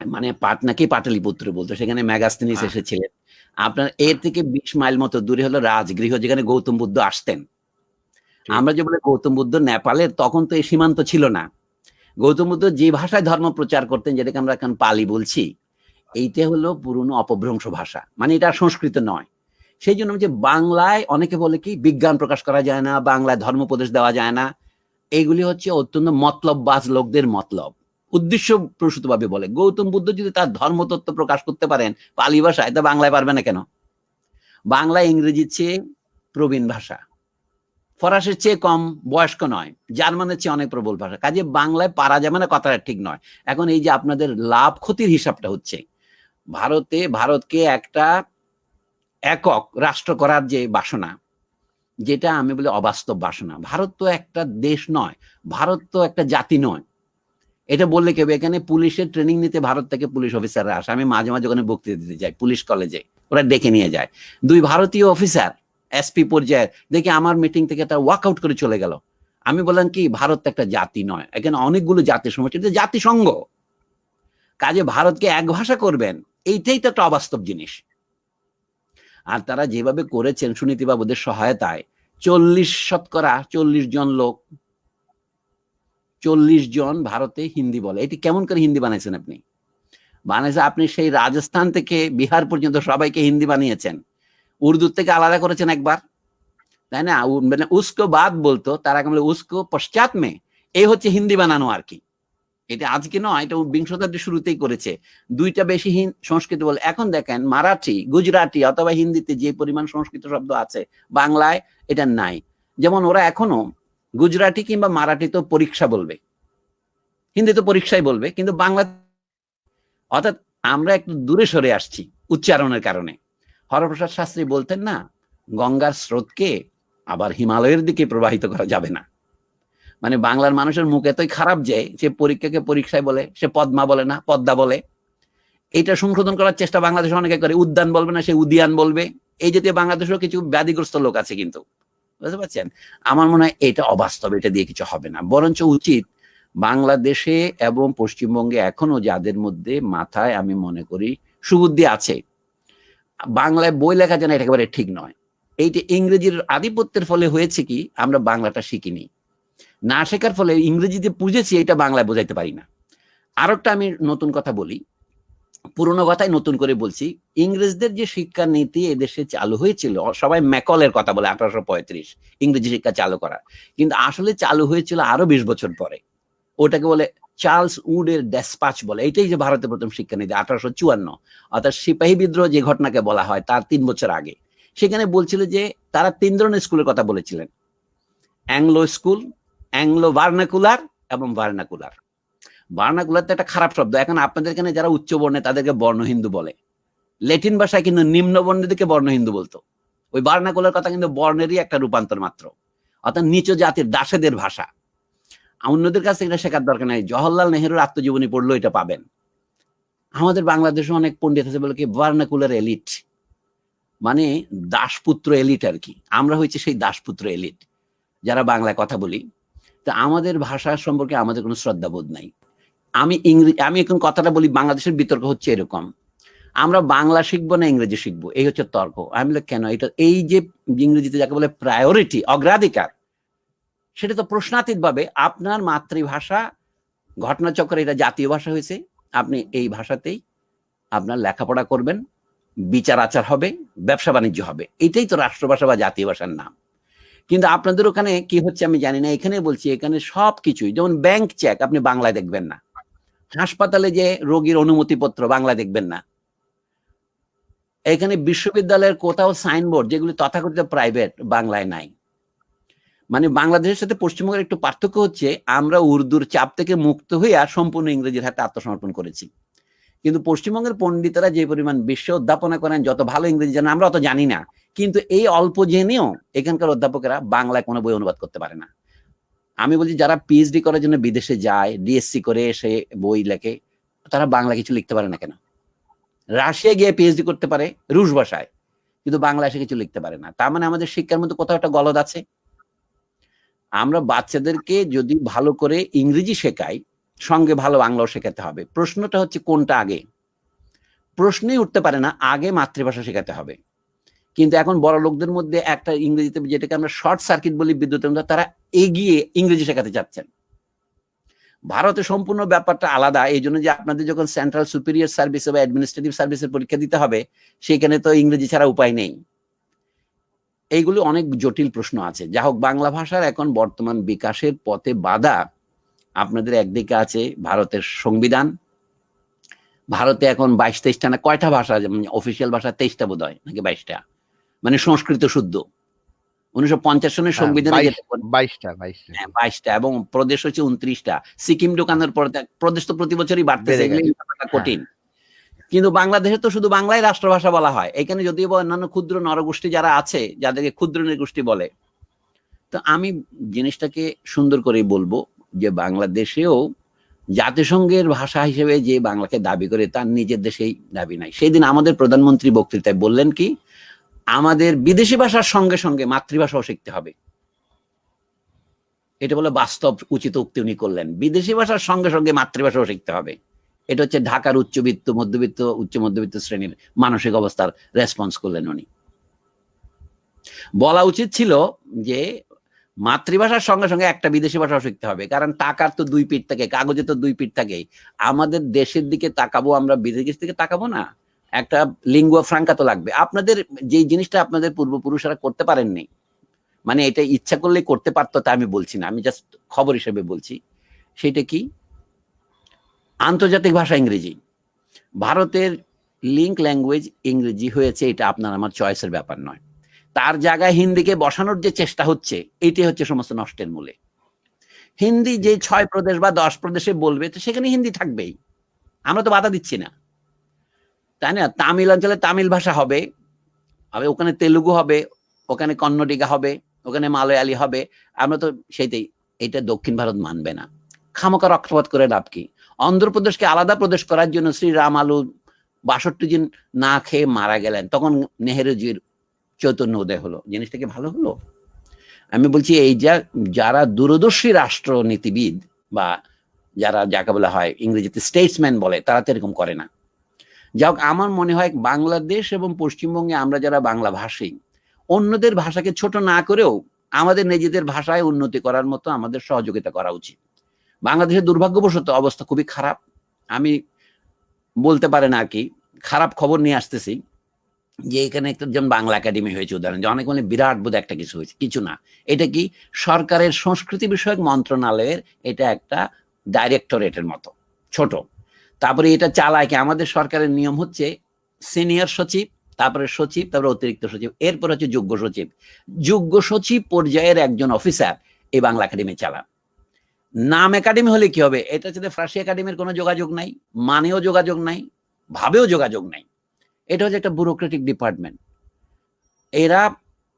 মানে পাটনাকে পাটলিপুত্র বলতো, সেখানে মেগাস্তিনিস এসেছিলেন। আপনার এর থেকে 20 মাইল মতো দূরে হলো রাজগৃহ, যেখানে গৌতম বুদ্ধ আসতেন। আমরা যে বলে গৌতম বুদ্ধ নেপালের, তখন তো এই সীমান্ত ছিল না। গৌতম বুদ্ধ যে ভাষায় ধর্ম প্রচার করতেন, যেটাকে আমরা এখন পালি বলছি, এইটা হলো পুরনো অপভ্রংশ ভাষা, মানে এটা সংস্কৃত নয়। সেই জন্য যে বাংলায় অনেকে বলে কি বিজ্ঞান প্রকাশ করা যায় না, বাংলায় ধর্মোপদেশ দেওয়া যায় না, এইগুলি হচ্ছে অত্যন্ত মতলববাজ লোকদের মতলব, উদ্দেশ্য প্রসূত ভাবে বলে। গৌতম বুদ্ধ যদি তার ধর্মতত্ত্ব প্রকাশ করতে পারেন পালি ভাষায়, তা বাংলায় পারবে না কেন? বাংলা ইংরেজির চেয়ে প্রবীণ ভাষা, ফরাসির চেয়ে কম বয়স্ক নয়, জার্মানের চেয়ে অনেক প্রবল ভাষা। কাজে বাংলায় পারা যাবে না কথাটা ঠিক নয়। এখন এই যে আপনাদের লাভ ক্ষতির হিসাবটা হচ্ছে, ভারতকে একটা একক রাষ্ট্র করার যে বাসনা, যেটা আমি বলি অবাস্তব বাসনা। ভারত তো একটা দেশ নয়, ভারত তো একটা জাতি নয়। এটা বললে কেউ, এখানে পুলিশের ট্রেনিং নিতে ভারত থেকে পুলিশ অফিসাররা আসে। আমি মাঝে মাঝে ওখানে বক্তৃতা দিতে যাই পুলিশ কলেজে, ওরা ডেকে নিয়ে যায় 2 ভারতীয় অফিসার এসপি পর্যায়ে, দেখে আমার মিটিং থেকে তারা ওয়াকআউট করে চলে গেল। আমি বললাম কি, ভারত একটা জাতি নয়, এখানে অনেকগুলো জাতির সমষ্টি, এটা জাতিসংঘ। কাজে ভারতকে এক ভাষা করবেন, এইটাই তো একটা অবাস্তব জিনিস। আর তারা যেভাবে করেছেন সুনীতিবাবুদের সহায়তায়, 40% জন লোক, 40 জন ভারতে হিন্দি বলে। এটি কেমন করে হিন্দি বানাইছেন আপনি? বানাইছে আপনি সেই রাজস্থান থেকে বিহার পর্যন্ত সবাইকে হিন্দি বানিয়েছেন, উর্দু থেকে আলাদা করেছেন একবার, তাই না? মানে উসকো বাদ বলতো, তারা বলে উসকো পশ্চাৎ মে, এই হচ্ছে হিন্দি বানানো আর কি। এটা আজকে নয়, এটা 20 শতাব্দীর শুরুতেই করেছে। 2টা বেশি সংস্কৃত বলে। এখন দেখেন মারাঠি, গুজরাটি অথবা হিন্দিতে যে পরিমাণ সংস্কৃত শব্দ আছে, বাংলায় এটা নাই। যেমন ওরা এখনো গুজরাটি কিংবা মারাঠি তো পরীক্ষা বলবে, হিন্দি তো পরীক্ষাই বলবে, কিন্তু বাংলা, অর্থাৎ আমরা একটু দূরে সরে আসছি উচ্চারণের কারণে। হরপ্রসাদ শাস্ত্রী বলতেন না, গঙ্গার স্রোতকে আবার হিমালয়ের দিকে প্রবাহিত করা যাবে না। মানে বাংলার মানুষের মুখ এতই খারাপ যে সে পরীক্ষাকে পরীক্ষায় বলে, সে পদ্মা বলে না পদ্মা বলে। এটা সংশোধন করার চেষ্টা বাংলাদেশে অনেকে করে, উদ্যান বলবে না, সে উদিয়ান বলবে। এই জাতীয় বাংলাদেশেও কিছু ব্যাধিগ্রস্ত লোক আছে, কিন্তু বুঝতে পারছেন? আমার মনে হয় এটা অবাস্তব, এটা দিয়ে কিছু হবে না। বরঞ্চ উচিত বাংলাদেশে এবং পশ্চিমবঙ্গে এখনো যাদের মধ্যে মাথায় আমি মনে করি সুবুদ্ধি আছে, বাংলায় বই লেখা যেন এটা একেবারে ঠিক নয়। এইটা ইংরেজির আধিপত্যের ফলে হয়েছে কি, আমরা বাংলাটা শিখিনি, না শেখার ফলে ইংরেজিতে বুঝেছি, এটা বাংলায় বোঝাইতে পারি না। আর একটা আমি নতুন কথা বলি, পুরোনো কথাই নতুন করে বলছি। ইংরেজদের যে শিক্ষা নীতি এদেশে চালু হয়েছিল, সবাই ম্যাকলের কথা বলে 1835 ইংরেজি শিক্ষা চালু করা, কিন্তু আসলে চালু হয়েছিল আরো 20 বছর পরে। ওটাকে বলে চার্লস উডের ডেসপাচ বলে। এটাই যে ভারতের প্রথম শিক্ষানীতি 1854, অর্থাৎ সিপাহী বিদ্রোহ যে ঘটনাকে বলা হয় তার 3 বছর আগে। সেখানে বলছিল যে তারা 3 ধরনের স্কুলের কথা বলেছিলেন, অ্যাংলো স্কুল, অ্যাংলো ভার্নাকুলার এবং ভার্নাকুলার। ভার্নাকুলার তো একটা খারাপ শব্দ। এখন আপনাদের এখানে যারা উচ্চ বর্ণে তাদেরকে বর্ণ হিন্দু বলে, ল্যাটিন ভাষায় কিন্তু নিম্ন বর্ণেরদিকে বর্ণ হিন্দু বলতো। ওই ভার্নাকুলার কথা কিন্তু বর্ণেরই একটা রূপান্তর মাত্র, অর্থাৎ নিচু জাতির দাসেদের ভাষা। অন্যদের কাছে এটা শেখার দরকার নাই, জওহরলাল নেহরুর আত্মজীবনী পড়লেও এটা পাবেন। আমাদের বাংলাদেশে অনেক পণ্ডিত আছে বলে কি ভার্নাকুলার এলিট, মানে দাসপুত্র এলিট আর কি। আমরা হয়েছে সেই দাসপুত্র এলিট যারা বাংলায় কথা বলি। তো আমাদের ভাষা সম্পর্কে আমাদের কোনো শ্রদ্ধাবোধ নাই। আমি এখন কথাটা বলি, বাংলাদেশের বিতর্ক হচ্ছে এরকম, আমরা বাংলা শিখবো না ইংরেজি শিখবো, এই হচ্ছে তর্ক। আমি বলি কেন, এটা এই যে ইংরেজিতে যাকে বলে প্রায়োরিটি, অগ্রাধিকার, সেটা তো প্রশ্নাতীত ভাবে আপনার মাতৃভাষা ঘটনাচক্রে এটা জাতীয় ভাষা হয়েছে, আপনি এই ভাষাতেই আপনার লেখাপড়া করবেন, বিচার আচার হবে, ব্যবসা বাণিজ্য হবে, এটাই তো রাষ্ট্রভাষা বা জাতীয় ভাষার নাম। কিন্তু আপনাদের ওখানে কি হচ্ছে আমি জানি না, এখানে বলছি এখানে সবকিছুই, যেমন ব্যাংক চেক আপনি বাংলায় দেখবেন না, হাসপাতালে যে রোগীর অনুমতিপত্র বাংলায় দেখবেন না, এখানে বিশ্ববিদ্যালয়ের কোথাও সাইনবোর্ড যেগুলি তথাকথিত প্রাইভেট বাংলায় নাই। মানে বাংলাদেশের সাথে পশ্চিমবঙ্গের একটু পার্থক্য হচ্ছে, আমরা উর্দুর চাপ থেকে মুক্ত হইয়া সম্পূর্ণ ইংরেজির হাতে আত্মসমর্পণ করেছি। কিন্তু পশ্চিমবঙ্গের পণ্ডিতরা যে পরিমাণ বিশ্ব অধ্যাপনা করেন, যত ভালো ইংরেজি জানেন আমরা অত জানি না, কিন্তু এই অল্প জেনেও এখানকার অধ্যাপকেরা বাংলায় কোনো বই অনুবাদ করতে পারে না। আমি বলছি যারা পিএইচডি করার জন্য বিদেশে যায়, ডিএসসি করে এসে বই লেখে, তারা বাংলা কিছু লিখতে পারে না কেন? রাশিয়া গিয়ে পিএইচডি করতে পারে রুশ ভাষায়, কিন্তু বাংলা এসে কিছু লিখতে পারে না। তার মানে আমাদের শিক্ষার মধ্যে কোথাও একটা গলদ আছে। আমরা বাচ্চাদেরকে যদি ভালো করে ইংরেজি শেখাই, সঙ্গে ভালো বাংলাও শেখাতে হবে। প্রশ্নটা হচ্ছে কোনটা আগে, প্রশ্নই উঠতে পারে না, আগে মাতৃভাষা শেখাতে হবে। কিন্তু এখন বড় লোকদের মধ্যে একটা ইংরেজিতে, যেটাকে আমরা শর্ট সার্কিট বলি বিদ্যুতের মধ্যে, তারা এগিয়ে ইংরেজি শেখাতে চাচ্ছেন। ভারতে সম্পূর্ণ ব্যাপারটা আলাদা। এই জন্য যে আপনাদের যখন সেন্ট্রাল সুপিরিয়র সার্ভিস বা অ্যাডমিনিস্ট্রেটিভ সার্ভিসের পরীক্ষা দিতে হবে, সেখানে তো ইংরেজি ছাড়া উপায় নেই। এইগুলো অনেক জটিল প্রশ্ন আছে। যা হোক, বাংলা ভাষার এখন বর্তমান বিকাশের পথে বাধা আপনাদের একদিকে আছে ভারতের সংবিধান। ভারতে এখন 22-23টা না কয়টা ভাষা, অফিসিয়াল ভাষা 23টা বোধ হয় নাকি 22টা, মানে সংস্কৃত শুদ্ধ। 1950 সনের সংবিধানে 22টা, এবং প্রদেশ হচ্ছে 29টা। সিকিম ঢোকানোর পর প্রদেশ তো প্রতি বছরই বাড়তেছে, কঠিন। কিন্তু বাংলাদেশে তো শুধু বাংলায় রাষ্ট্রভাষা বলা হয়। এখানে যদিও অন্যান্য ক্ষুদ্র নরগোষ্ঠী যারা আছে, যাদেরকে ক্ষুদ্র নৃগোষ্ঠী বলে, তো আমি জিনিসটাকে সুন্দর করে বলবো যে বাংলাদেশেও জাতিসংঘের ভাষা হিসেবে যে বাংলাকে দাবি করে, তার নিজের দেশেই দাবি নাই। সেই দিন আমাদের প্রধানমন্ত্রী বক্তৃতায় বললেন কি, আমাদের বিদেশি ভাষার সঙ্গে সঙ্গে মাতৃভাষাও শিখতে হবে। এটা বলে বাস্তব উচিত উক্তি উনি করলেন, বিদেশি ভাষার সঙ্গে সঙ্গে মাতৃভাষাও শিখতে হবে। এটা হচ্ছে ঢাকার উচ্চবিত্ত, মধ্যবিত্ত, উচ্চ মধ্যবিত্ত শ্রেণীর মানসিক অবস্থার রেসপন্স করলেন উনি। বলা উচিত ছিল যে মাতৃভাষার সঙ্গে সঙ্গে একটা বিদেশি ভাষাও শিখতে হবে, কারণ টাকার তো 2 পিঠ থাকে, কাগজে তো 2 পিঠ থাকে। আমাদের দেশের দিকে তাকাবো, আমরা বিদেশের দিকে তাকাবো না, একটা লিঙ্গুয়া ফ্রাঙ্কা তো লাগবে। আপনাদের যে জিনিসটা আপনাদের পূর্বপুরুষরা করতে পারেননি, মানে এটা ইচ্ছা করলেই করতে পারতো তা আমি বলছি না, আমি জাস্ট খবর হিসেবে বলছি। সেটা কি? আন্তর্জাতিক ভাষা ইংরেজি। ভারতের লিঙ্ক ল্যাঙ্গুয়েজ ইংরেজি হয়েছে, এটা আপনার আমার চয়েসের ব্যাপার নয়। তার জায়গায় হিন্দিকে বসানোর যে চেষ্টা হচ্ছে, এটাই হচ্ছে সমস্ত নষ্টের মূলে। হিন্দি যে 6 প্রদেশ বা 10 প্রদেশে বলবে, তো সেখানে হিন্দি থাকবেই, আমরা তো বাধা দিচ্ছি না, তাই না? তামিল অঞ্চলে তামিল ভাষা হবে, ওখানে তেলুগু হবে, ওখানে কন্নডিগা হবে, ওখানে মালয়ালি হবে, আমরা তো সেইটাই। এটা দক্ষিণ ভারত মানবে না, খামোকা রক্তপাত করে লাভ কি? অন্ধ্রপ্রদেশকে আলাদা প্রদেশ করার জন্য শ্রীরাম আলু 62 দিন না খেয়ে মারা গেলেন, তখন নেহেরুজির চৈতন্য উদয় হলো। জিনিসটা কি ভালো হলো? আমি বলছি এই যারা দূরদর্শী রাষ্ট্রনীতিবিদ বা যারা যাকে বলা হয় ইংরেজিতে স্টেটসম্যান বলে, তারা তো এরকম করে না। যাই হোক, আমার মনে হয় বাংলাদেশ এবং পশ্চিমবঙ্গে আমরা যারা বাংলা ভাষী, অন্যদের ভাষাকে ছোট না করেও আমাদের নিজেদের ভাষায় উন্নতি করার মতো আমাদের সহযোগিতা করা উচিত। বাংলাদেশের দুর্ভাগ্যবশত অবস্থা খুবই খারাপ। আমি বলতে পারেন আর কি, খারাপ খবর নিয়ে আসতেছি যে এখানে একটা যেমন বাংলা একাডেমি হয়েছে, উদাহরণ যে অনেক মানে বিরাট বোধ একটা কিছু হয়েছে, কিছু না। এটা কি সরকারের সংস্কৃতি বিষয়ক মন্ত্রণালয়ের এটা একটা ডাইরেক্টরেটের মতো ছোট। তারপরে এটা চালায় কি, আমাদের সরকারের নিয়ম হচ্ছে সিনিয়র সচিব, তারপরে সচিব, তারপরে অতিরিক্ত সচিব, এরপর হচ্ছে যোগ্য সচিব। যোগ্য সচিব পর্যায়ের একজন অফিসার এই বাংলা একাডেমি চালান। নাম একাডেমি হলে কি হবে, এটার সাথে ফরাসি একাডেমির কোনো যোগাযোগ নাই, মানেও যোগাযোগ নাই, ভাবেও যোগাযোগ নাই। এটা হচ্ছে একটা ব্যুরোক্রেটিক ডিপার্টমেন্ট। এরা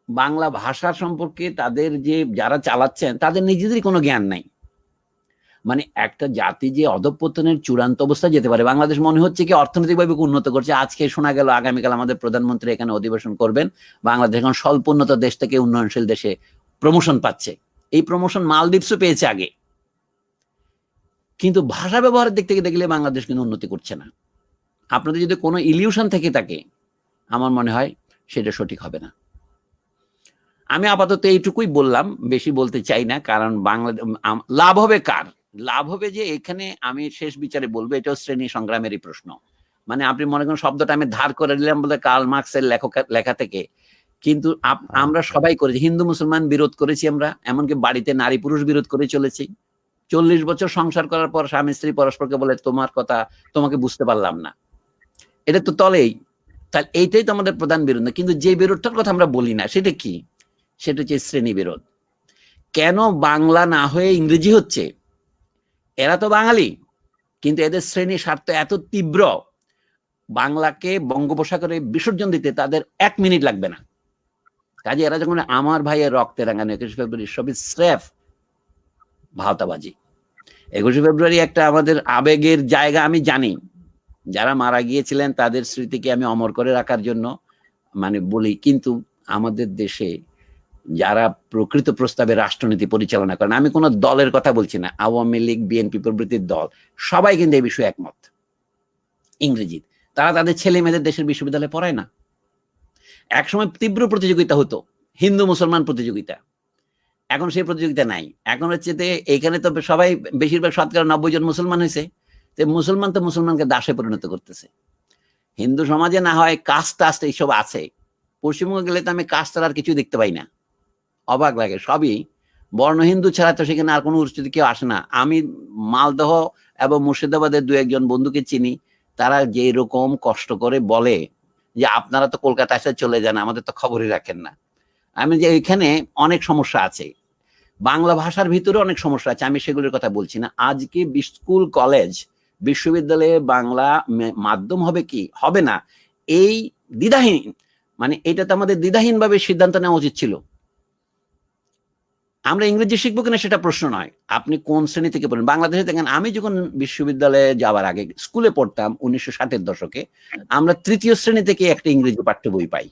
বাংলা ভাষা সম্পর্কে তাদের যে যারা চালাচ্ছেন তাদের নিজেদেরই কোনো জ্ঞান নাই। মানে একটা জাতি যে অধঃপতনের চূড়ান্ত অবস্থায় যেতে পারে। বাংলাদেশ মনে হচ্ছে কি অর্থনৈতিকভাবে উন্নত করছে, আজকে শোনা গেল আগামীকাল আমাদের প্রধানমন্ত্রী এখানে অধিবেশন করবেন, বাংলাদেশ এখন স্বল্প উন্নত দেশ থেকে উন্নয়নশীল দেশে প্রমোশন পাচ্ছে। এই প্রমোশন মালদ্বীপসও পেয়েছে আগে, কিন্তু ভাষা ব্যবহারের দিক থেকে দেখলে বাংলাদেশ কিন্তু উন্নতি করছে না। আপনাদের যদি কোনো ইলিউশন থেকে থাকে, আমার মনে হয় সেটা সঠিক হবে না। আমি আপাতত এইটুকুই বললাম, বেশি বলতে চাই না, কারণ বাংলাদেশ লাভ হবে কার? লাভ হবে যে এখানে আমি শেষ বিচারে বলবো এটাও শ্রেণী সংগ্রামেরই প্রশ্ন। মানে আপনি মনে করেন শব্দটা আমি ধার করে দিলাম বলে কার্ল মার্কসের লেখা থেকে, কিন্তু আমরা সবাই করেছি। হিন্দু মুসলমান বিরোধ করেছি আমরা, এমনকি বাড়িতে নারী পুরুষ বিরোধ করে চলেছি। 40 বছর সংসার করার পর স্বামী স্ত্রী পরস্পরকে বলে তোমার কথা তোমাকে বুঝতে পারলাম না, এটা তো তলেই। তাহলে এইটাই তো আমাদের প্রধান বিরোধ না। কিন্তু যে বিরোধটার কথা আমরা বলি না সেটা কি? সেটা হচ্ছে শ্রেণী বিরোধ। কেন বাংলা না হয়ে ইংরেজি হচ্ছে? এরা তো বাঙালি, কিন্তু এদের শ্রেণী স্বার্থ এত তীব্র, বাংলাকে বঙ্গোপসাগরে বিসর্জন দিতে তাদের 1 মিনিট লাগবে না। কাজে এরা যখন আমার ভাইয়ের রক্তে রাঙানো 21 ফেব্রুয়ারি সবই স্রেফ ভাওতাবাজি। 21 ফেব্রুয়ারি একটা আমাদের আবেগের জায়গা, আমি জানি। যারা মারা গিয়েছিলেন তাদের স্মৃতিকে আমি অমর করে রাখার জন্য মানে বলি, কিন্তু আমাদের দেশে যারা প্রকৃত প্রস্তাবে রাষ্ট্রনীতি পরিচালনা করেন, আমি কোনো দলের কথা বলছি না, আওয়ামী লীগ, বিএনপি প্রভৃতির দল, সবাই কিন্তু এই বিষয়ে একমত। ইংরেজি তারা তাদের ছেলে মেয়েদের দেশের বিশ্ববিদ্যালয়ে পড়ায় না। একসময় তীব্র প্রতিযোগিতা হতো, হিন্দু মুসলমান প্রতিযোগিতা, এখন সেই প্রতিযোগিতা নাই। এখন হচ্ছে এখানে তো সবাই বেশিরভাগ শতকরা 90 জন মুসলমান হয়েছে, মুসলমান তো মুসলমানকে দাসে পরিণত করতেছে। হিন্দু সমাজে না হয় কাস্ট টাস্ট এইসব আছে, পশ্চিমবঙ্গে গেলে তো আমি কাস্ট আর কিছু দেখতে পাই না, অবাক লাগে। সবই বর্ণ হিন্দু ছাড়া তো সেখানে আর কোনো উচ্চতি কেউ আসে না। আমি মালদহ এবং মুর্শিদাবাদের 2-1 বন্ধুকে চিনি, তারা যে রকম কষ্ট করে বলে যে আপনারা তো কলকাতা এসে চলে যান, আমাদের তো খবরই রাখেন না। আমি যে এখানে অনেক সমস্যা আছে, বাংলা ভাষার ভিতরে অনেক সমস্যা আছে, আমি সেগুলোর কথা বলছি না। আজকে স্কুল কলেজ বিশ্ববিদ্যালয়ে বাংলা মাধ্যম হবে কি হবে না, এই দ্বিধাহীন, মানে এটা তো আমাদের দ্বিধাহীন ভাবে সিদ্ধান্ত নেওয়া উচিত ছিল। আমরা ইংরেজি শিখবো কিনা সেটা প্রশ্ন নয়, আপনি কোন শ্রেণী থেকে পড়েন। বাংলাদেশে দেখেন, আমি যখন বিশ্ববিদ্যালয়ে যাওয়ার আগে স্কুলে পড়তাম 1960-এর দশকে, আমরা 3য় শ্রেণী থেকে একটা ইংরেজি পাঠ্য বই পাই।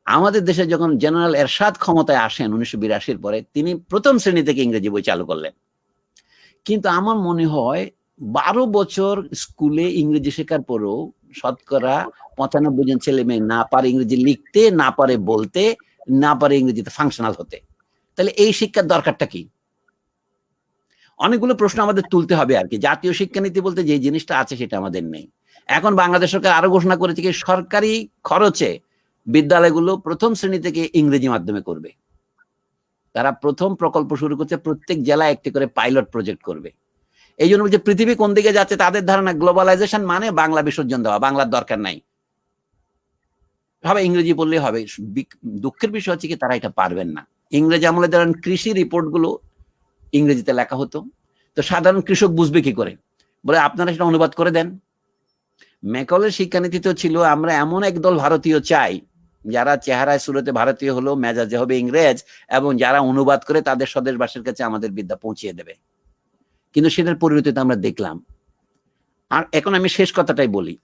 আমাদের দেশে যখন জেনারেল এরশাদ ক্ষমতায় আসেন 1982-এর পরে, তিনি 1ম শ্রেণী থেকে ইংরেজি বই চালু করলেন। কিন্তু আমার মনে হয় 12 বছর স্কুলে ইংরেজি শেখার পরেও শতকরা 95 জন ছেলে মেয়ে না পারে ইংরেজি লিখতে, না পারে বলতে, না পারে ইংরেজিতে ফাংশনাল হতে। তাহলে এই শিক্ষার দরকারটা কি? অনেকগুলো প্রশ্ন আমাদের তুলতে হবে আর কি। জাতীয় শিক্ষানীতি বলতে যে জিনিসটা আছে সেটা আমাদের নেই। এখন বাংলাদেশ সরকার আরো ঘোষণা করেছে কি সরকারি খরচে বিদ্যালয়গুলো 1ম শ্রেণী থেকে ইংরেজি মাধ্যমে করবে। তারা 1ম প্রকল্প শুরু করছে, প্রত্যেক জেলায় একটি করে পাইলট প্রজেক্ট করবে। এই জন্য বলছে পৃথিবী কোন দিকে যাচ্ছে, তাদের ধারণা গ্লোবালাইজেশন মানে বাংলা বিসর্জন দেওয়া, বাংলার দরকার নাই, হবে ইংরেজি বললেই হবে। দুঃখের বিষয় হচ্ছে কি তারা এটা পারবেন না। ইংরেজি আমলে ধরেন কৃষি রিপোর্ট গুলো ইংরেজিতে লেখা হতো, তো সাধারণ কৃষক বুঝবে কি করে? বলে আপনারা সেটা অনুবাদ করে দেন। ম্যাকলের শিক্ষানীতি তো ছিল আমরা এমন একদল ভারতীয় চাই যারা চেহারায় সুরতে ভারতীয় হলো, মেজাজে হবে ইংরেজ, এবং যারা অনুবাদ করে তাদের স্বদেশবাসীর কাছে আমাদের বিদ্যা পৌঁছিয়ে দেবে। কিন্তু সেটার পরিণতিতে আমরা দেখলাম। আর এখন আমি শেষ কথাটাই বলি,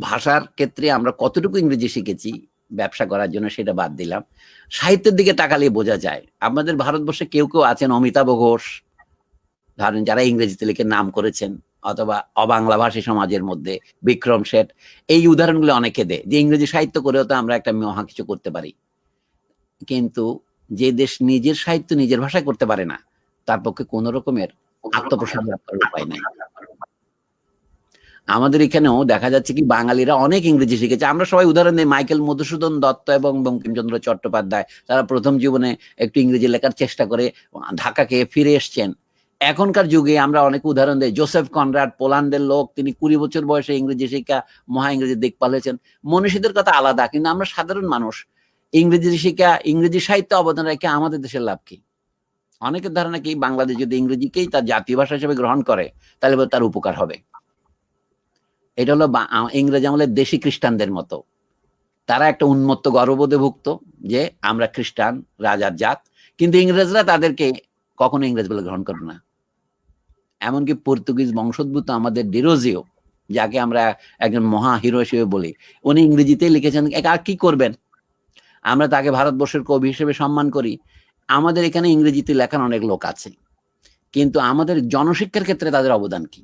ভাষার ক্ষেত্রে আমরা কতটুকু ইংরেজি শিখেছি ব্যবসা করার জন্য সেটা বাদ দিলাম, সাহিত্যের দিকে তাকালে বোঝা যায় আমাদের ভারতবর্ষে কেউ কেউ আছেন, অমিতাভ ঘোষ ধরেন, যারা ইংরেজিতে লিখে নাম করেছেন, অথবা অবাংলা ভাষী সমাজের মধ্যে বিক্রম শেঠ, এই উদাহরণগুলো অনেকে দেয় যে ইংরেজি সাহিত্য করেও তো আমরা একটা মহা কিছু করতে পারি। কিন্তু যে দেশ নিজের সাহিত্য নিজের ভাষায় করতে পারে না, তার পক্ষে কোন রকমের আত্মপ্রসাদ লাভ করার উপায় নাই। আমাদের এখানেও দেখা যাচ্ছে কি বাঙালিরা অনেক ইংরেজি শিখেছে। আমরা সবাই উদাহরণ দিই, মাইকেল মধুসূদন দত্ত এবং বঙ্কিমচন্দ্র চট্টোপাধ্যায়, তারা প্রথম জীবনে একটু ইংরেজি লেখার চেষ্টা করে ঢাকাকে ফিরে এসছেন। এখনকার যুগে আমরা অনেক উদাহরণ দেই, জোসেফ কনরাড পোল্যান্ডের লোক, তিনি 20 বছর বয়সে ইংরেজি শিক্ষা, মহা ইংরেজি দেখভাল হয়েছেন। মনীষীদের কথা আলাদা, কিন্তু আমরা সাধারণ মানুষ ইংরেজি শিক্ষা, ইংরেজি সাহিত্য অবদান রেখে আমাদের দেশের লাভ কি? অনেকের ধারণা কি বাংলাদেশ যদি ইংরেজিকেই তার জাতীয় ভাষা হিসেবে গ্রহণ করে তাহলে তার উপকার হবে। এটা হলো ইংরেজি আমলের দেশি খ্রিস্টানদের মতো। তারা একটা উন্মত্ত গর্ববোধে ভুক্ত যে আমরা খ্রিস্টান রাজার জাত, কিন্তু ইংরেজরা তাদেরকে কখনো ইংরেজ বলে গ্রহণ করবে না। এমনকি পর্তুগিজ বংশোদ্ভূত আমাদের ডিরোজিও, যাকে আমরা একজন মহা হিরো হিসেবে বলি, উনি ইংরেজিতেই লিখেছেন। আর কি করবেন, আমরা তাকে ভারতবর্ষের কবি হিসেবে সম্মান করি। আমাদের এখানে ইংরেজিতে লেখার অনেক লোক আছে, কিন্তু আমাদের জনশিক্ষার ক্ষেত্রে তাদের অবদান কি?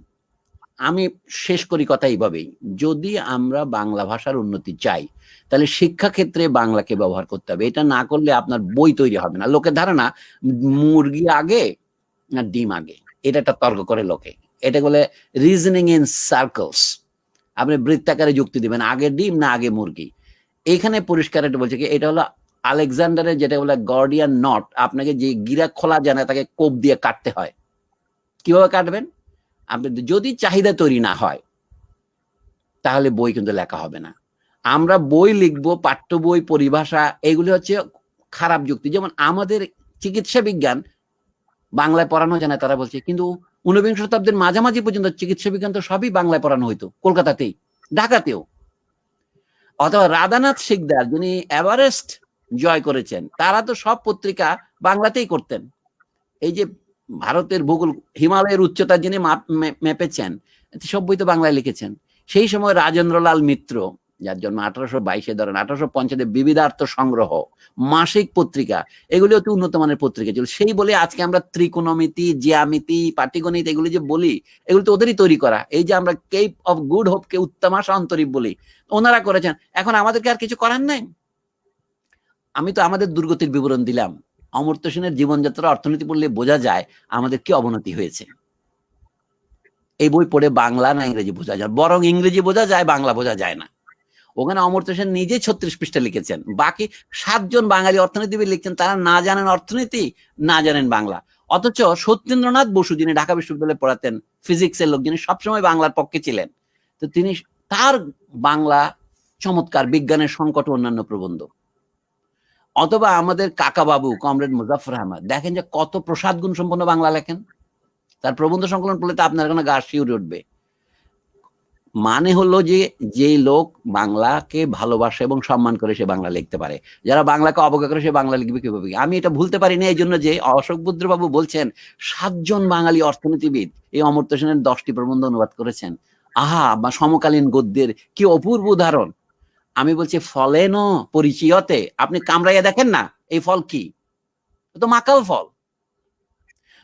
আমি শেষ করি কথা এইভাবেই, যদি আমরা বাংলা ভাষার উন্নতি চাই তাহলে শিক্ষা ক্ষেত্রে বাংলাকে ব্যবহার করতে হবে। এটা না করলে আপনার বই তৈরি হবে না। লোকের ধারণা মুরগি আগে না ডিম আগে, এটা একটা তর্ক করে লোকে। এটা বলে রিজনিং ইন সার্কেলস। আপনি বৃত্তাকারে যুক্তি দিবেন, আগে ডিম না আগে মুরগি। এখানে পরিষ্কার এটা বলছে কি, এটা হলো আলেকজান্ডারের যেটা বলে গর্ডিয়ান নট। আপনাকে যে গিরা খোলা জানে তাকে কোপ দিয়ে কাটতে হয়। কিভাবে কাটবেন? আপনি যদি চাহিদা তৈরি না হয় তাহলে বই কিন্তু লেখা হবে না। আমরা বই লিখবো, পাঠ্য বই, পরিভাষা, এগুলি হচ্ছে খারাপ যুক্তি। যেমন আমাদের চিকিৎসা বিজ্ঞান বাংলায় পড়ানো যায় না তারা বলছে, কিন্তু 19বিংশ শতাব্দীর মাঝামাঝি পর্যন্ত চিকিৎসা বিজ্ঞান তো সবই বাংলায় পড়ানো হইতো, কলকাতাতেই, ঢাকাতেও। অথবা রাধানাথ শিকদার যিনি এভারেস্ট জয় করেছেন, তারা তো সব পত্রিকা বাংলাতেই করতেন। এই যে ভারতের ভূগোল, হিমালয়ের উচ্চতা যিনি মেপেছেন, সব বই তো বাংলায় লিখেছেন। সেই সময় রাজেন্দ্রলাল মিত্র, যার জন্ম 1822 ধরেন, 1850 বিবিধার্থ সংগ্রহ মাসিক পত্রিকা, এগুলি অতি উন্নত মানের পত্রিকা ছিল। সেই বলে আজকে আমরা ত্রিকোণমিতি, জ্যামিতি, পাটিগণিত এগুলি যে বলি, এগুলি তো ওদেরই তৈরি করা। এই যে আমরা কেপ অফ গুড হোপকে উত্তমাশা অন্তরীপ বলি, ওনারা করেছেন। এখন আমাদেরকে আর কিছু করার নাই। আমি তো আমাদের দুর্গতির বিবরণ দিলাম। অমর্ত্য সেনের জীবনযাত্রা অর্থনীতি পড়লে বোঝা যায় আমাদের কি অবনতি হয়েছে। এই বই পড়ে বাংলা না ইংরেজি বোঝা যায়, বরং ইংরেজি বোঝা যায়, বাংলা বোঝা যায় না। ওখানে অমর্ত্য সেন নিজে 36 পৃষ্ঠা লিখেছেন, বাকি 7 জন বাঙালি অর্থনীতিবিদ লিখছেন, তারা না জানেন অর্থনীতি, না জানেন বাংলা। অথচ সত্যেন্দ্রনাথ বসু, যিনি ঢাকা বিশ্ববিদ্যালয়ে পড়াতেন, ফিজিক্সের লোক, যিনি সবসময় বাংলার পক্ষে ছিলেন, তো তিনি, তার বাংলা চমৎকার, বিজ্ঞানের সংকট, অন্যান্য প্রবন্ধ। অথবা আমাদের কাকা বাবু কমরেড মুজাফফর আহমদ, দেখেন যে কত প্রসাদ গুণ সম্পন্ন বাংলা লেখেন। তার প্রবন্ধ সংকলন পড়লে তো আপনার কোনো গা শিউরে উঠবে। মানে হলো যে, যে লোক বাংলাকে ভালোবাসে এবং সম্মান করে সে বাংলা লিখতে পারে। যারা বাংলাকে অবজ্ঞা করে সে বাংলা লিখবে কিভাবে? আমি এটা ভুলতে পারি না এই জন্য যে অশোক বুদ্রবাবু বলছেন 7 জন বাঙালি অর্থনীতিবিদ এই অমর্ত্য সেনের 10টি প্রবন্ধ অনুবাদ করেছেন। আহা, বা সমকালীন গদ্যের কি অপূর্ব উদাহরণ। আমি বলছি ফলেন পরিচয়তে, আপনি কামড়াইয়া দেখেন না এই ফল কি, তো মাকাল ফল।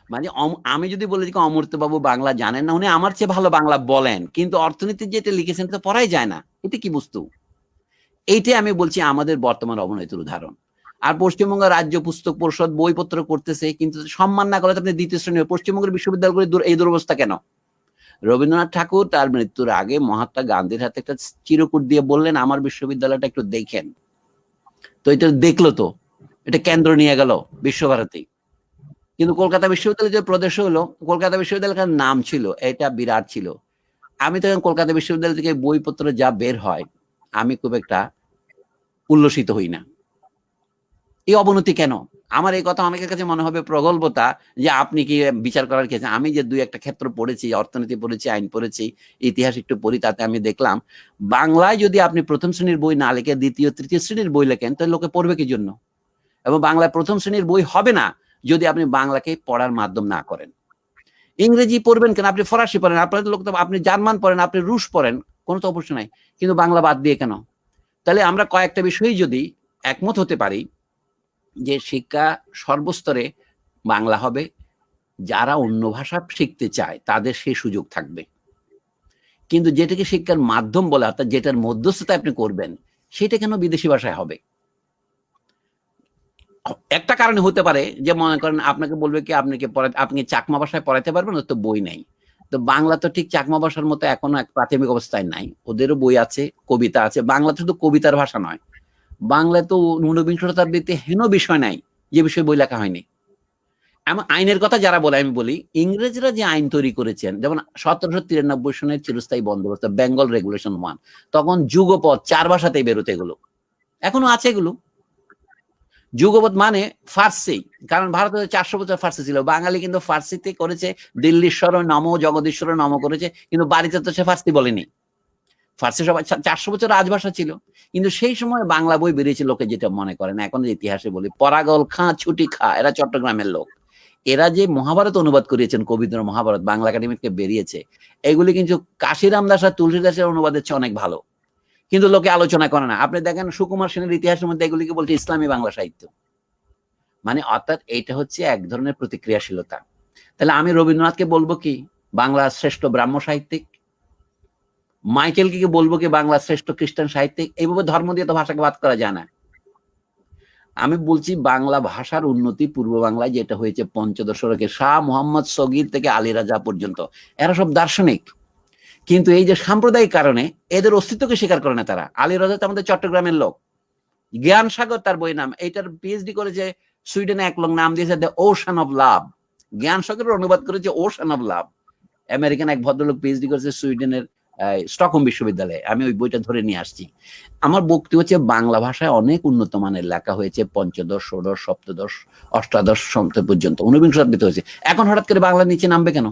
মানে আমি যদি বলি যে অমর্ত্য বাবু বাংলা জানেন না, উনি আমার চেয়ে ভালো বাংলা বলেন, কিন্তু অর্থনীতি যেটা লিখেছেন তো পড়াই যায় না। এটা কি বস্তু? এইটাই আমি বলছি আমাদের বর্তমান অবনতির উদাহরণ। আর পশ্চিমবঙ্গ রাজ্য পুস্তক পরিষদ বইপত্র করতেছে, কিন্তু সম্মান না করলে আপনি দ্বিতীয় শ্রেণী। পশ্চিমবঙ্গের বিশ্ববিদ্যালয়গুলি এই দুরবস্থা কেন? রবীন্দ্রনাথ ঠাকুর তার মৃত্যুর আগে মহাত্মা গান্ধীর হাতে একটা চিরকুট দিয়ে বললেন, আমার বিশ্ববিদ্যালয়টা একটু দেখেন। তো এটা দেখলো, তো এটা কেন্দ্র নিয়ে গেল বিশ্বভারতী। কিন্তু কলকাতা বিশ্ববিদ্যালয় যে প্রদেশ হলো, কলকাতা বিশ্ববিদ্যালয়ের নাম ছিল, এটা বিরাট ছিল। আমি তখন কলকাতা বিশ্ববিদ্যালয় থেকে বইপত্র যা বের হয়, আমি খুব একটা উল্লসিত হই না। এই অবনতি কেন? আমার এই কথা অনেকের কাছে মনে হবে প্রগল্ভতা, যে আপনি কি বিচার করার ক্ষেত্রে। আমি যে 2-1টা ক্ষেত্র পড়েছি, অর্থনীতি পড়েছি, আইন পড়েছি, ইতিহাস একটু পড়ি, তাতে আমি দেখলাম বাংলায় যদি আপনি প্রথম শ্রেণীর বই না লিখে দ্বিতীয় তৃতীয় শ্রেণীর বই লেখেন, তাহলে লোকে পড়বে কি জন্য? এবং বাংলায় প্রথম শ্রেণীর বই হবে না যদি আপনি বাংলাকে পড়ার মাধ্যম না করেন। ইংরেজি পড়বেন কেন? আপনি ফরাসি পড়েন, আপনাদের লোক তো, আপনি জার্মান পড়েন, আপনি রুশ পড়েন, কোনো তো অবশ্য নাই, কিন্তু বাংলা বাদ দিয়ে কেন? তাহলে আমরা কয়েকটা বিষয়ে যদি একমত হতে পারি যে শিক্ষা সর্বস্তরে বাংলা হবে, যারা অন্য ভাষা শিখতে চায় তাদের সেই সুযোগ থাকবে। কিন্তু যেটাকে শিক্ষার মাধ্যম বলে, অর্থাৎ যেটার মধ্যস্থতা আপনি করবেন, সেটা কেন বিদেশি ভাষায় হবে? একটা কারণে হতে পারে যে, মনে করেন আপনাকে বলবে কি, আপনি চাকমা ভাষায় পড়াইতে পারবেন, তো বই নাই। তো বাংলা তো ঠিক চাকমা ভাষার মতো এখনো এক প্রাথমিক অবস্থায় নাই, ওদেরও বই আছে, কবিতা আছে। বাংলা শুধু কবিতার ভাষা নয়, বাংলায় তো 19বিংশ শতাব্দীতে হেন বিষয় নাই যে বিষয়ে বই লেখা হয়নি। আইনের কথা যারা বলে, আমি বলি ইংরেজরা যে আইন তৈরি করেছেন, যেমন 1793 সনের চিরস্থায়ী বন্দোবস্ত বেঙ্গল রেগুলেশন 1, তখন যুগপৎ 4 ভাষাতেই বেরোতে, এগুলো এখনো আছে। এগুলো যুগপৎ মানে ফার্সি, কারণ ভারতে 400 বছর ফার্সি ছিল। বাঙালি কিন্তু ফার্সিতে করেছে, দিল্লীশ্বর নম, জগদীশ্বর নম করেছে, কিন্তু বাড়িতে তো সে ফার্সি বলেনি। ফার্সি সবাই 400 বছর রাজভাষা ছিল, কিন্তু সেই সময় বাংলা বই বেরিয়েছে। লোকে যেটা মনে করেন, এখন যে ইতিহাসে বলি, পরাগল খাঁ ছুটি খা, এরা চট্টগ্রামের লোক। এরা যে মহাভারত অনুবাদ করিয়েছেন, কবিদের মহাভারত বাংলা একাডেমিতে বেরিয়েছে, এগুলি কিন্তু কাশিরাম দাস আর তুলসীদাসের অনুবাদের চেয়ে অনেক ভালো, কিন্তু লোকে আলোচনা করে না। আপনি দেখেন সুকুমার সেনের ইতিহাসের মধ্যে এগুলিকে বলছে ইসলামী বাংলা সাহিত্য। মানে অর্থাৎ এইটা হচ্ছে এক ধরনের প্রতিক্রিয়াশীলতা। তাহলে আমি রবীন্দ্রনাথকে বলবো কি বাংলার শ্রেষ্ঠ ব্রাহ্ম সাহিত্যিক, মাইকেলকে বলবো কি বাংলার শ্রেষ্ঠ খ্রিস্টান সাহিত্যিক? এইভাবে ধর্ম দিয়ে তো ভাষাকে বাদ করা যায় না। আমি বলছি বাংলা ভাষার উন্নতি পূর্ব বাংলায় যেটা হয়েছে পঞ্চদশ শতকে, শাহ মোহাম্মদ সগীর থেকে আলী রাজা পর্যন্ত, এরা সব দার্শনিক, কিন্তু এই যে সাম্প্রদায়িক কারণে এদের অস্তিত্বকে স্বীকার করে না তারা। আলী রাজা তো আমাদের চট্টগ্রামের লোক। জ্ঞান সাগর তার বই নাম, এইটার পিএইচডি করেছে সুইডেনে এক লোক, নাম দিয়েছে দ্য ওশান অফ লাভ। জ্ঞান সাগরের অনুবাদ করেছে ওশান অফ লাভ। আমেরিকান এক ভদ্রলোক পিএইচডি করেছে সুইডেনের স্টকহোম বিশ্ববিদ্যালয়ে। আমি ওই বইটা ধরে নিয়ে আসছি। আমার বক্তব্য হচ্ছে বাংলা ভাষায় অনেক উন্নত মানের লেখা হয়েছে পঞ্চদশ, ষোড়শ, সপ্তদশ, অষ্টাদশ পর্যন্ত, ঊনবিংশ শতাব্দীতে হয়েছে। এখন হঠাৎ করে বাংলা নিচে নামবে কেন?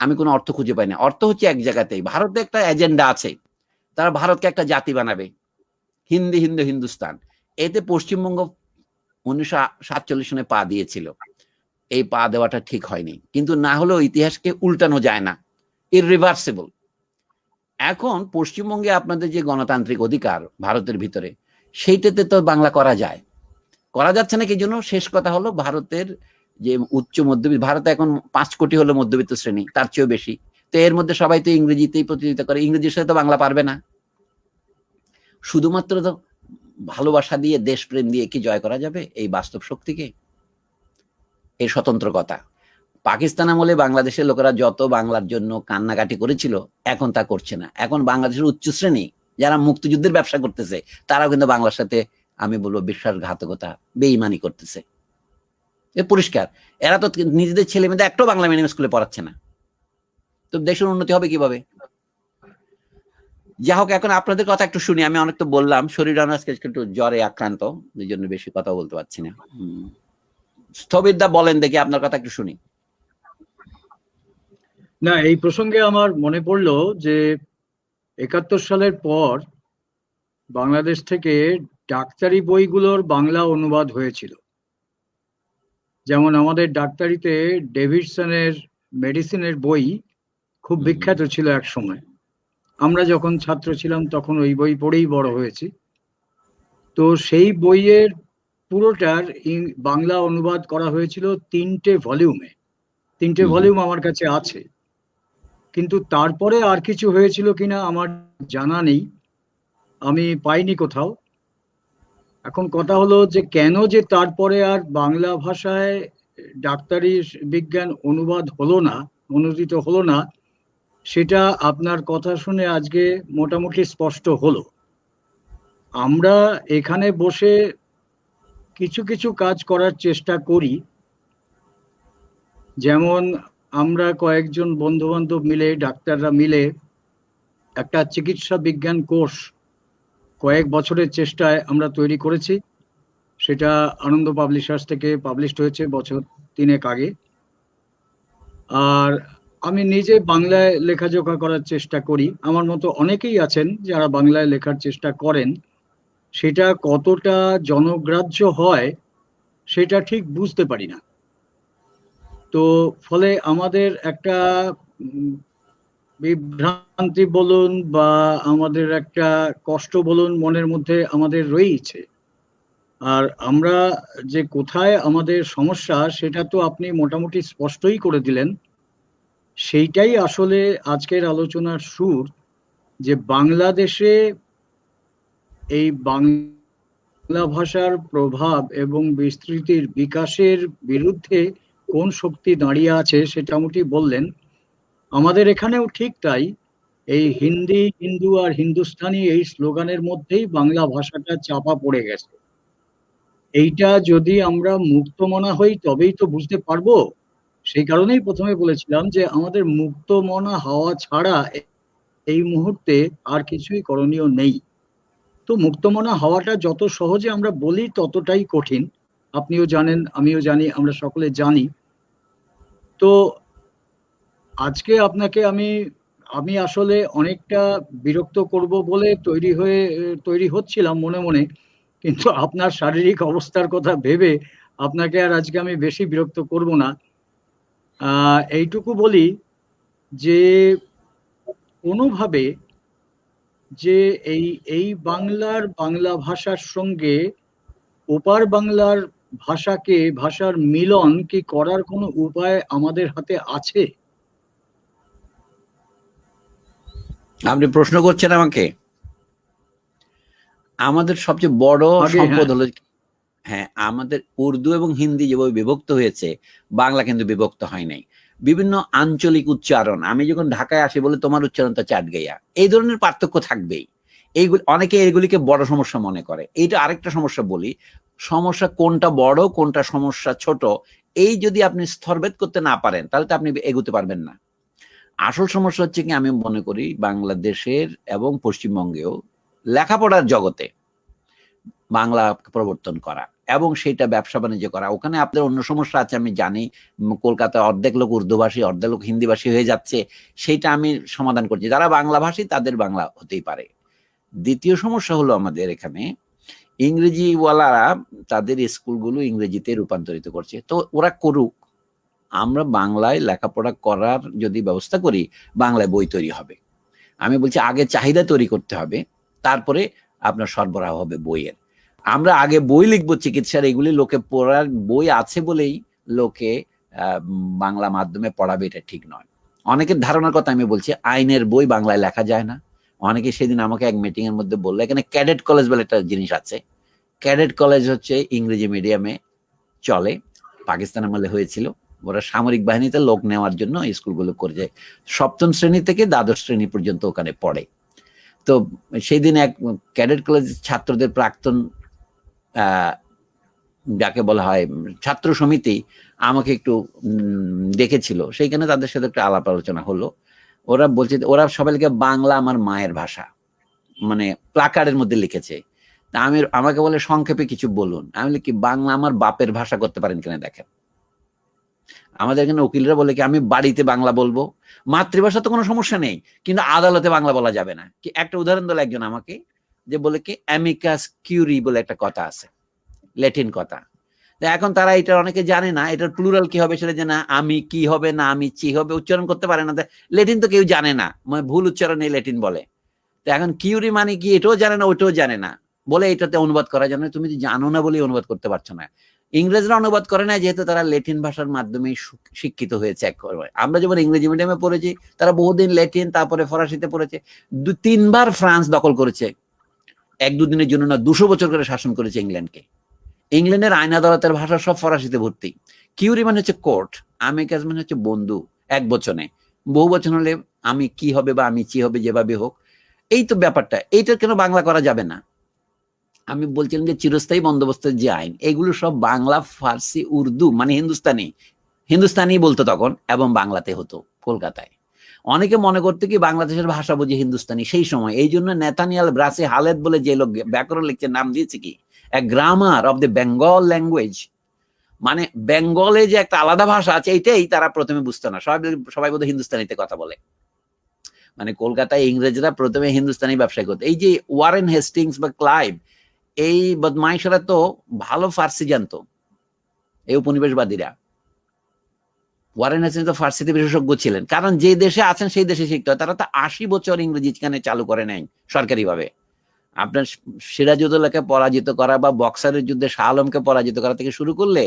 আমি কোনো অর্থ খুঁজে পাই না। অর্থ হচ্ছে এক জায়গাতেই, ভারতে একটা এজেন্ডা আছে, তারা ভারতকে একটা জাতি বানাবে, হিন্দি হিন্দু হিন্দুস্তান। এতে পশ্চিমবঙ্গ 1947 সনে পা দিয়েছিল। এই পা দেওয়াটা ঠিক হয়নি, কিন্তু না হলেও ইতিহাসকে উল্টানো যায় না, ইররিভার্সিবল। এখন পশ্চিমবঙ্গে আপনাদের যে গণতান্ত্রিক অধিকার ভারতের ভিতরে, সেইটাতে তো বাংলা করা যায়, করা যাচ্ছে না কি জন্য? শেষ কথা হলো ভারতের যে উচ্চ মধ্যবিত্ত, ভারতে এখন 5 কোটি হলো মধ্যবিত্ত শ্রেণী, তার চেয়েও বেশি। তো এর মধ্যে সবাই তো ইংরেজিতেই প্রতিযোগিতা করে, ইংরেজির সাথে তো বাংলা পারবে না। শুধুমাত্র তো ভালোবাসা দিয়ে, দেশপ্রেম দিয়ে কি জয় করা যাবে এই বাস্তব শক্তিকে? এই স্বতন্ত্র কথা। পাকিস্তান আমলে বাংলাদেশের লোকেরা যত বাংলার জন্য কান্নাকাটি করেছিল, এখন তা করছে না। এখন বাংলাদেশের উচ্চ শ্রেণী যারা মুক্তিযুদ্ধের ব্যবসা করতেছে, তারাও কিন্তু বাংলার সাথে আমি বলবো বিশ্বাসঘাতকতা, বেঈমানি করতেছে। এ পরিষ্কার। এরা তো নিজেদের ছেলে মেয়েদের একটাও বাংলা মিডিয়াম স্কুলে পড়াচ্ছে না, তো দেশের উন্নতি হবে কিভাবে? যা হোক, এখন আপনাদের কথা একটু শুনি। আমি অনেক তো বললাম, শরীর আজকে একটু জ্বরে আক্রান্ত, এই জন্য বেশি কথা বলতে পারছি না। স্থবিরদা বলেন দেখি, আপনার কথা একটু শুনি। না, এই প্রসঙ্গে আমার মনে পড়লো যে 71 সালের পর বাংলাদেশ থেকে ডাক্তারি বইগুলোর বাংলা অনুবাদ হয়েছিল। যেমন আমাদের ডাক্তারিতে ডেভিডসনের মেডিসিনের বই খুব বিখ্যাত ছিল এক সময়। আমরা যখন ছাত্র ছিলাম তখন ওই বই পড়েই বড় হয়েছি। তো সেই বইয়ের পুরোটার বাংলা অনুবাদ করা হয়েছিল 3টে ভলিউমে। 3টে ভলিউম আমার কাছে আছে, কিন্তু তারপরে আর কিছু হয়েছিল কিনা আমার জানা নেই, আমি পাইনি কোথাও। এখন কথা হলো যে কেন যে তারপরে আর বাংলা ভাষায় ডাক্তারি বিজ্ঞান অনুবাদ হলো না, অনুদিত হলো না, সেটা আপনার কথা শুনে আজকে মোটামুটি স্পষ্ট হলো। আমরা এখানে বসে কিছু কিছু কাজ করার চেষ্টা করি, যেমন আমরা কয়েকজন বন্ধু বান্ধব মিলে, ডাক্তাররা মিলে একটা চিকিৎসা বিজ্ঞান কোর্স কয়েক বছরের চেষ্টায় আমরা তৈরি করেছি। সেটা আনন্দ পাবলিশার্স থেকে পাবলিশড হয়েছে বছর 3 আগে। আর আমি নিজে বাংলায় লেখাজোখা করার চেষ্টা করি। আমার মতো অনেকেই আছেন যারা বাংলায় লেখার চেষ্টা করেন। সেটা কতটা জনগ্রাহ্য হয় সেটা ঠিক বুঝতে পারি না। তো ফলে আমাদের একটা বিভ্রান্তি বলুন বা আমাদের একটা কষ্ট বলুন মনের মধ্যে আমাদের রয়েছে। আর আমরা যে কোথায় আমাদের সমস্যা সেটা তো আপনি মোটামুটি স্পষ্টই করে দিলেন। সেইটাই আসলে আজকের আলোচনার সুর, যে বাংলাদেশে এই বাংলা ভাষার প্রভাব এবং বিস্তৃতির বিকাশের বিরুদ্ধে কোন শক্তি দাঁড়িয়ে আছে সেটা মোটামুটি বললেন। আমাদের এখানেও ঠিক তাই, এই হিন্দি, হিন্দু আর হিন্দুস্তানি এই স্লোগানের মধ্যেই বাংলা ভাষাটা চাপা পড়ে গেছে। এইটা যদি আমরা মুক্তমনা হই তবেই তো বুঝতে পারবো। সেই কারণেই প্রথমে বলেছিলাম যে আমাদের মুক্তমনা হওয়া ছাড়া এই মুহূর্তে আর কিছুই করণীয় নেই। তো মুক্তমনা হওয়াটা যত সহজে আমরা বলি ততটাই কঠিন। আপনিও জানেন, আমিও জানি, আমরা সকলে জানি। তো আজকে আপনাকে আমি আমি আসলে অনেকটা বিরক্ত করব বলে তৈরি হচ্ছিলাম মনে মনে, কিন্তু আপনার শারীরিক অবস্থার কথা ভেবে আপনাকে আর আজকে আমি বেশি বিরক্ত করব না। এইটুকু বলি যে কোনোভাবে যে এই এই বাংলা ভাষার সঙ্গে ওপার বাংলার ভাষার মিলন কি করার কোনো উপায় আমাদের হাতে আছে? আপনি প্রশ্ন করছেন আমাকে? আমাদের সবচেয়ে বড় আগে সম্পদ হ্যাঁ, হলো, হ্যাঁ, আমাদের উর্দু এবং হিন্দি যেভাবে বিভক্ত হয়েছে, বাংলা কিন্তু বিভক্ত হয় নাই। বিভিন্ন আঞ্চলিক উচ্চারণ, আমি যখন ঢাকায় আসি বলে তোমার উচ্চারণটা চাটগাইয়া, এই ধরনের পার্থক্য থাকবেই। এইগুলি অনেকে এগুলিকে বড় সমস্যা মনে করে। এইটা আরেকটা সমস্যা বলি, সমস্যা কোনটা বড় কোনটা সমস্যা ছোট, এই যদি আপনি স্তরভেদ করতে না পারেন তাহলে তো আপনি এগোতে পারবেন না। আসল সমস্যা হচ্ছে কি, আমি মনে করি বাংলাদেশের এবং পশ্চিমবঙ্গেও লেখাপড়ার জগতে বাংলা প্রবর্তন করা এবং সেটা ব্যবসা বাণিজ্য করা। ওখানে আপনাদের অন্য সমস্যা আছে আমি জানি, কলকাতায় অর্ধেক লোক উর্দুভাষী অর্ধেক লোক হিন্দিভাষী হয়ে যাচ্ছে, সেইটা আমি সমাধান করছি। যারা বাংলাভাষী তাদের বাংলা হতেই পারে। দ্বিতীয় সমস্যা হলো আমাদের এখানে ইংরেজিওয়ালারা তাদের স্কুলগুলো ইংরেজিতে রূপান্তরিত করছে। তো ওরা করুক, আমরা বাংলায় লেখাপড়া করার যদি ব্যবস্থা করি, বাংলায় বই তৈরি হবে। আমি বলছি আগে চাহিদা তৈরি করতে হবে, তারপরে আপনার সরবরাহ হবে বইয়ের। আমরা আগে বই লিখবো চিকিৎসার, এগুলি লোকে পড়ার বই আছে বলেই লোকে বাংলা মাধ্যমে পড়াবে, এটা ঠিক নয়। অনেকের ধারণার কথা আমি বলছি, আইনের বই বাংলায় লেখা যায় না। অনেকে সেদিন আমাকে এক মিটিং এর মধ্যে বললো, এখানে ক্যাডেট কলেজ বলে একটা জিনিস আছে। ক্যাডেট কলেজ হচ্ছে ইংরেজি মিডিয়ামে চলে, পাকিস্তান আমলে হয়েছিল। ওরা সামরিক বাহিনীতে লোক নেওয়ার জন্য স্কুলগুলো করেছে, সপ্তম শ্রেণী থেকে দ্বাদশ শ্রেণী পর্যন্ত ওখানে পড়ে। তো সেই দিন এক ক্যাডেট কলেজ ছাত্রদের প্রাক্তন যাকে বলা হয় ছাত্র সমিতি আমাকে একটু ডেকেছিল, সেইখানে তাদের সাথে একটা আলাপ আলোচনা হলো। ওরা বলছে, ওরা সবাইকে বাংলা আমার মায়ের ভাষা মানে প্লাকার্ডের মধ্যে লিখেছে। তা আমি, আমাকে বলে সংক্ষেপে কিছু বলুন। আমি বলি কি, বাংলা আমার বাপের ভাষা করতে পারেন কিনা দেখেন। আমাদের এখানে উকিলরা বলে কি, আমি বাড়িতে বাংলা বলবো, মাতৃভাষা তো কোনো সমস্যা নেই, কিন্তু আদালতে বাংলা বলা যাবে না। কি একটা উদাহরণ দিল একজন আমাকে, যে বলে কি অ্যামিকাস কিউরি বলে একটা কথা আছে, ল্যাটিন কথা। এখন তারা এটা অনেকে জানে না, এটার প্লুরাল কি হবে সেটা জানে না, আমি কি হবে না আমি চি হবে উচ্চারণ করতে পারে না। ল্যাটিন তো কেউ জানে না, মানে ভুল উচ্চারণে ল্যাটিন বলে। তো এখন কিউরি মানে কি এটাও জানে না, ওইটাও জানে না, বলে এটাতে অনুবাদ করা জানে। তুমি জানো না বলে অনুবাদ করতে পারছো না। ইংরেজরা অনুবাদ করে না, যেহেতু তারা ল্যাটিন ভাষার মাধ্যমে শিক্ষিত হয়েছে। আমরা যেমন ইংরেজি মিডিয়ামে পড়েছি, তারা বহুদিন ল্যাটিন তারপরে ফরাসিতে পড়েছে। 2-3 বার ফ্রান্স দখল করেছে, 1-2 দিনের জন্য না, 200 বছর করে শাসন করেছে ইংল্যান্ডকে। ইংল্যান্ডের আইন আদালতের ভাষা সব ফরাসিতে ভর্তি। কিউরি মানে হচ্ছে কোর্ট, আমিকাস মানে হচ্ছে বন্ধু, এক বচনে। বহু বচন হলে আমি কি হবে বা আমি চি হবে, যেভাবে হোক। এই তো ব্যাপারটা, এইটা কেন বাংলা করা যাবে না? আমি বলছিলাম যে চিরস্থায়ী বন্দোবস্তের যে আইন, এগুলো সব বাংলা, ফার্সি, উর্দু মানে হিন্দুস্তানি বলতো তখন, এবং বাংলাতে হতো কলকাতায়। অনেকে মনে করতে কি বাংলাদেশের ভাষা বুঝি হিন্দুস্তানি সেই সময়। এই জন্য নেতানিয়াল ব্রাসি হালেদ বলে যে লোক ব্যাকরণ লিখছে, নাম দিয়েছে কি grammar of the Bengal language, মানে বেঙ্গলে যে একটা আলাদা ভাষা আছে, এইটাই তারা প্রথমে বুঝতো না। সবাই বোধহয় হিন্দুস্তানিতে কথা বলে। মানে কলকাতায় ইংরেজরা প্রথমে হিন্দুস্তানি ব্যবসায় করতো। এই যে ওয়ারেন হেস্টিংস বা ক্লাইভ, এই বদমাইশরা তো ভালো ফার্সি জানতো, এই উপনিবেশবাদীরা। ওয়ারেন হেস্টিংস তো ফার্সিতে বিশেষজ্ঞ ছিলেন, কারণ যে দেশে আছেন সেই দেশে শিখতে হয়। তারা তো 80 বছর ইংরেজি এখানে চালু করে নেয় সরকারিভাবে। আপনার সিরাজউদ্দৌলাকে পরাজিত করা বা বক্সারের যুদ্ধে শাহ আলমকে পরাজিত করা থেকে শুরু করলে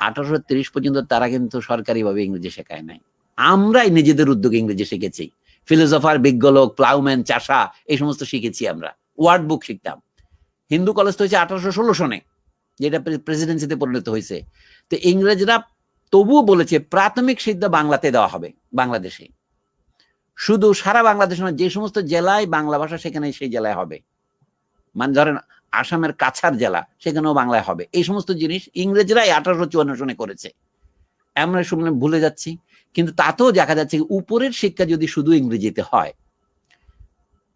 1830 পর্যন্ত তারা কিন্তু সরকারিভাবে ইংরেজি শেখায় নাই। আমরাই নিজেদের উদ্যোগে ইংরেজি শিখেছি। ফিলোসফার, বিজ্ঞ লোক, প্লাউম্যান, চাষা, এই সমস্ত শিখেছি আমরা। ওয়ার্ড বুক শিখতাম। হিন্দু কলেজ তো হয়েছে 1816 সনে, যেটা প্রেসিডেন্সিতে পরিণত হয়েছে। তো ইংরেজরা তবুও বলেছে প্রাথমিক শিক্ষা বাংলাতে দেওয়া হবে, বাংলাদেশে। শুধু সারা বাংলাদেশ নয়, যে সমস্ত জেলায় বাংলা ভাষা সেখানে সেই জেলায় হবে। মানে ধরেন আসামের কাছাড় জেলা, সেখানেও বাংলায় হবে। এই সমস্ত জিনিস ইংরেজরাই 1854 সনে করেছে, আমরা শুনলে ভুলে যাচ্ছি। কিন্তু তাতেও দেখা যাচ্ছে উপরের শিক্ষা যদি শুধু ইংরেজিতে হয়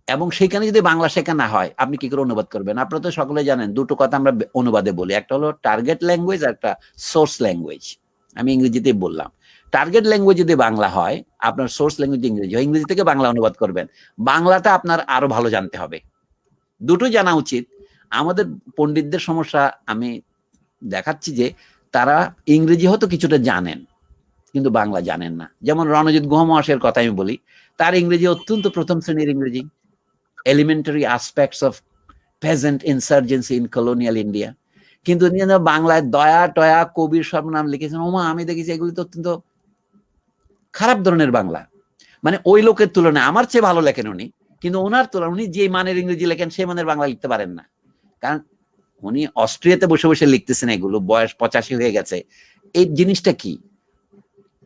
এবং সেখানে যদি বাংলা শেখা না হয়, আপনি কি করে অনুবাদ করবেন? আপনারা তো সকলে জানেন দুটো কথা আমরা অনুবাদে বলি, একটা হলো টার্গেট ল্যাঙ্গুয়েজ আর একটা সোর্স ল্যাঙ্গুয়েজ। আমি ইংরেজিতে বললাম, টার্গেট ল্যাঙ্গুয়েজ যদি বাংলা হয়, আপনার সোর্স ল্যাঙ্গুয়েজ ইংরেজি হয়, ইংরেজি থেকে বাংলা অনুবাদ করবেন। বাংলাটা আপনার আরো ভালো জানতে হবে, দুটো জানা উচিত। আমাদের পণ্ডিতদের সমস্যা আমি দেখাচ্ছি যে তারা ইংরেজি হয়তো কিছুটা জানেন কিন্তু বাংলা জানেন না। যেমন রণজিৎ গুহ মহাশয়ের কথা আমি বলি, তার ইংরেজি অত্যন্ত প্রথম শ্রেণীর ইংরেজি, elementary aspects of peasant insurgency in colonial India. কিন্তু বাংলায় দয়া টয়া কবির সব নাম লিখেছেন, ওমা আমি দেখেছি এগুলি তো অত্যন্ত খারাপ ধরনের বাংলা। মানে ওই লোকের তুলনায় আমার চেয়ে ভালো লেখেন উনি, কিন্তু ওনার তুলনায় উনি যে মানের ইংরেজি লেখেন সে মানের বাংলা লিখতে পারেন না, কারণ উনি অস্ট্রিয়াতে বসে বসে লিখতেছেন এগুলো, বয়স 85 হয়ে গেছে। এই জিনিসটা কি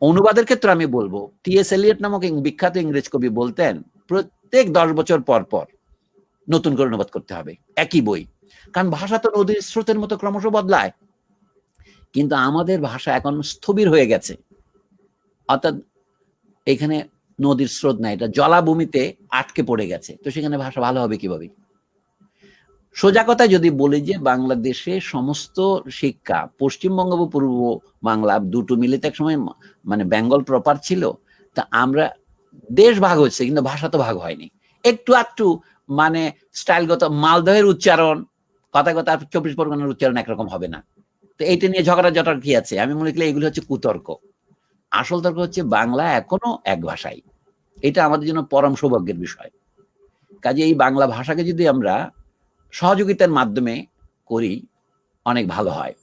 অনুবাদের ক্ষেত্রে আমি বলবো, টি.এস. এলিয়ট নামক বিখ্যাত ইংরেজ কবি বলতেন প্রত্যেক 10 বছর পর পর নতুন করে অনুবাদ করতে হবে একই বই, কারণ ভাষা তো নদীর স্রোতের মতো ক্রমশ বদলায়। কিন্তু আমাদের ভাষা এখন স্থবির হয়ে গেছে, অর্থাৎ এখানে নদীর স্রোত নাই, এটা জলাভূমিতে আটকে পড়ে গেছে। তো সেখানে ভাষা ভালো হবে কিভাবে? সোজা কথা যদি বলি যে বাংলাদেশে সমস্ত শিক্ষা, পশ্চিমবঙ্গ ও পূর্ব বাংলা দুটো মিলিত এক সময় মানে বেঙ্গল প্রপার ছিল, তা আমরা দেশ ভাগ হচ্ছে কিন্তু ভাষা তো ভাগ হয়নি। একটু একটু মানে স্টাইলগত, মালদহের উচ্চারণ কথা কথা 24 পরগনার উচ্চারণ একরকম হবে না। তো এইটা নিয়ে ঝগড়া জটার কি আছে? আমি মনে করি এগুলো হচ্ছে কুতর্ক। আসল তর্ক হচ্ছে বাংলা এখনো এক ভাষাই, এটা আমাদের জন্য পরম সৌভাগ্যের বিষয়। কাজে এই বাংলা ভাষাকে যদি আমরা সহযোগিতার মাধ্যমে করি অনেক ভালো হয়।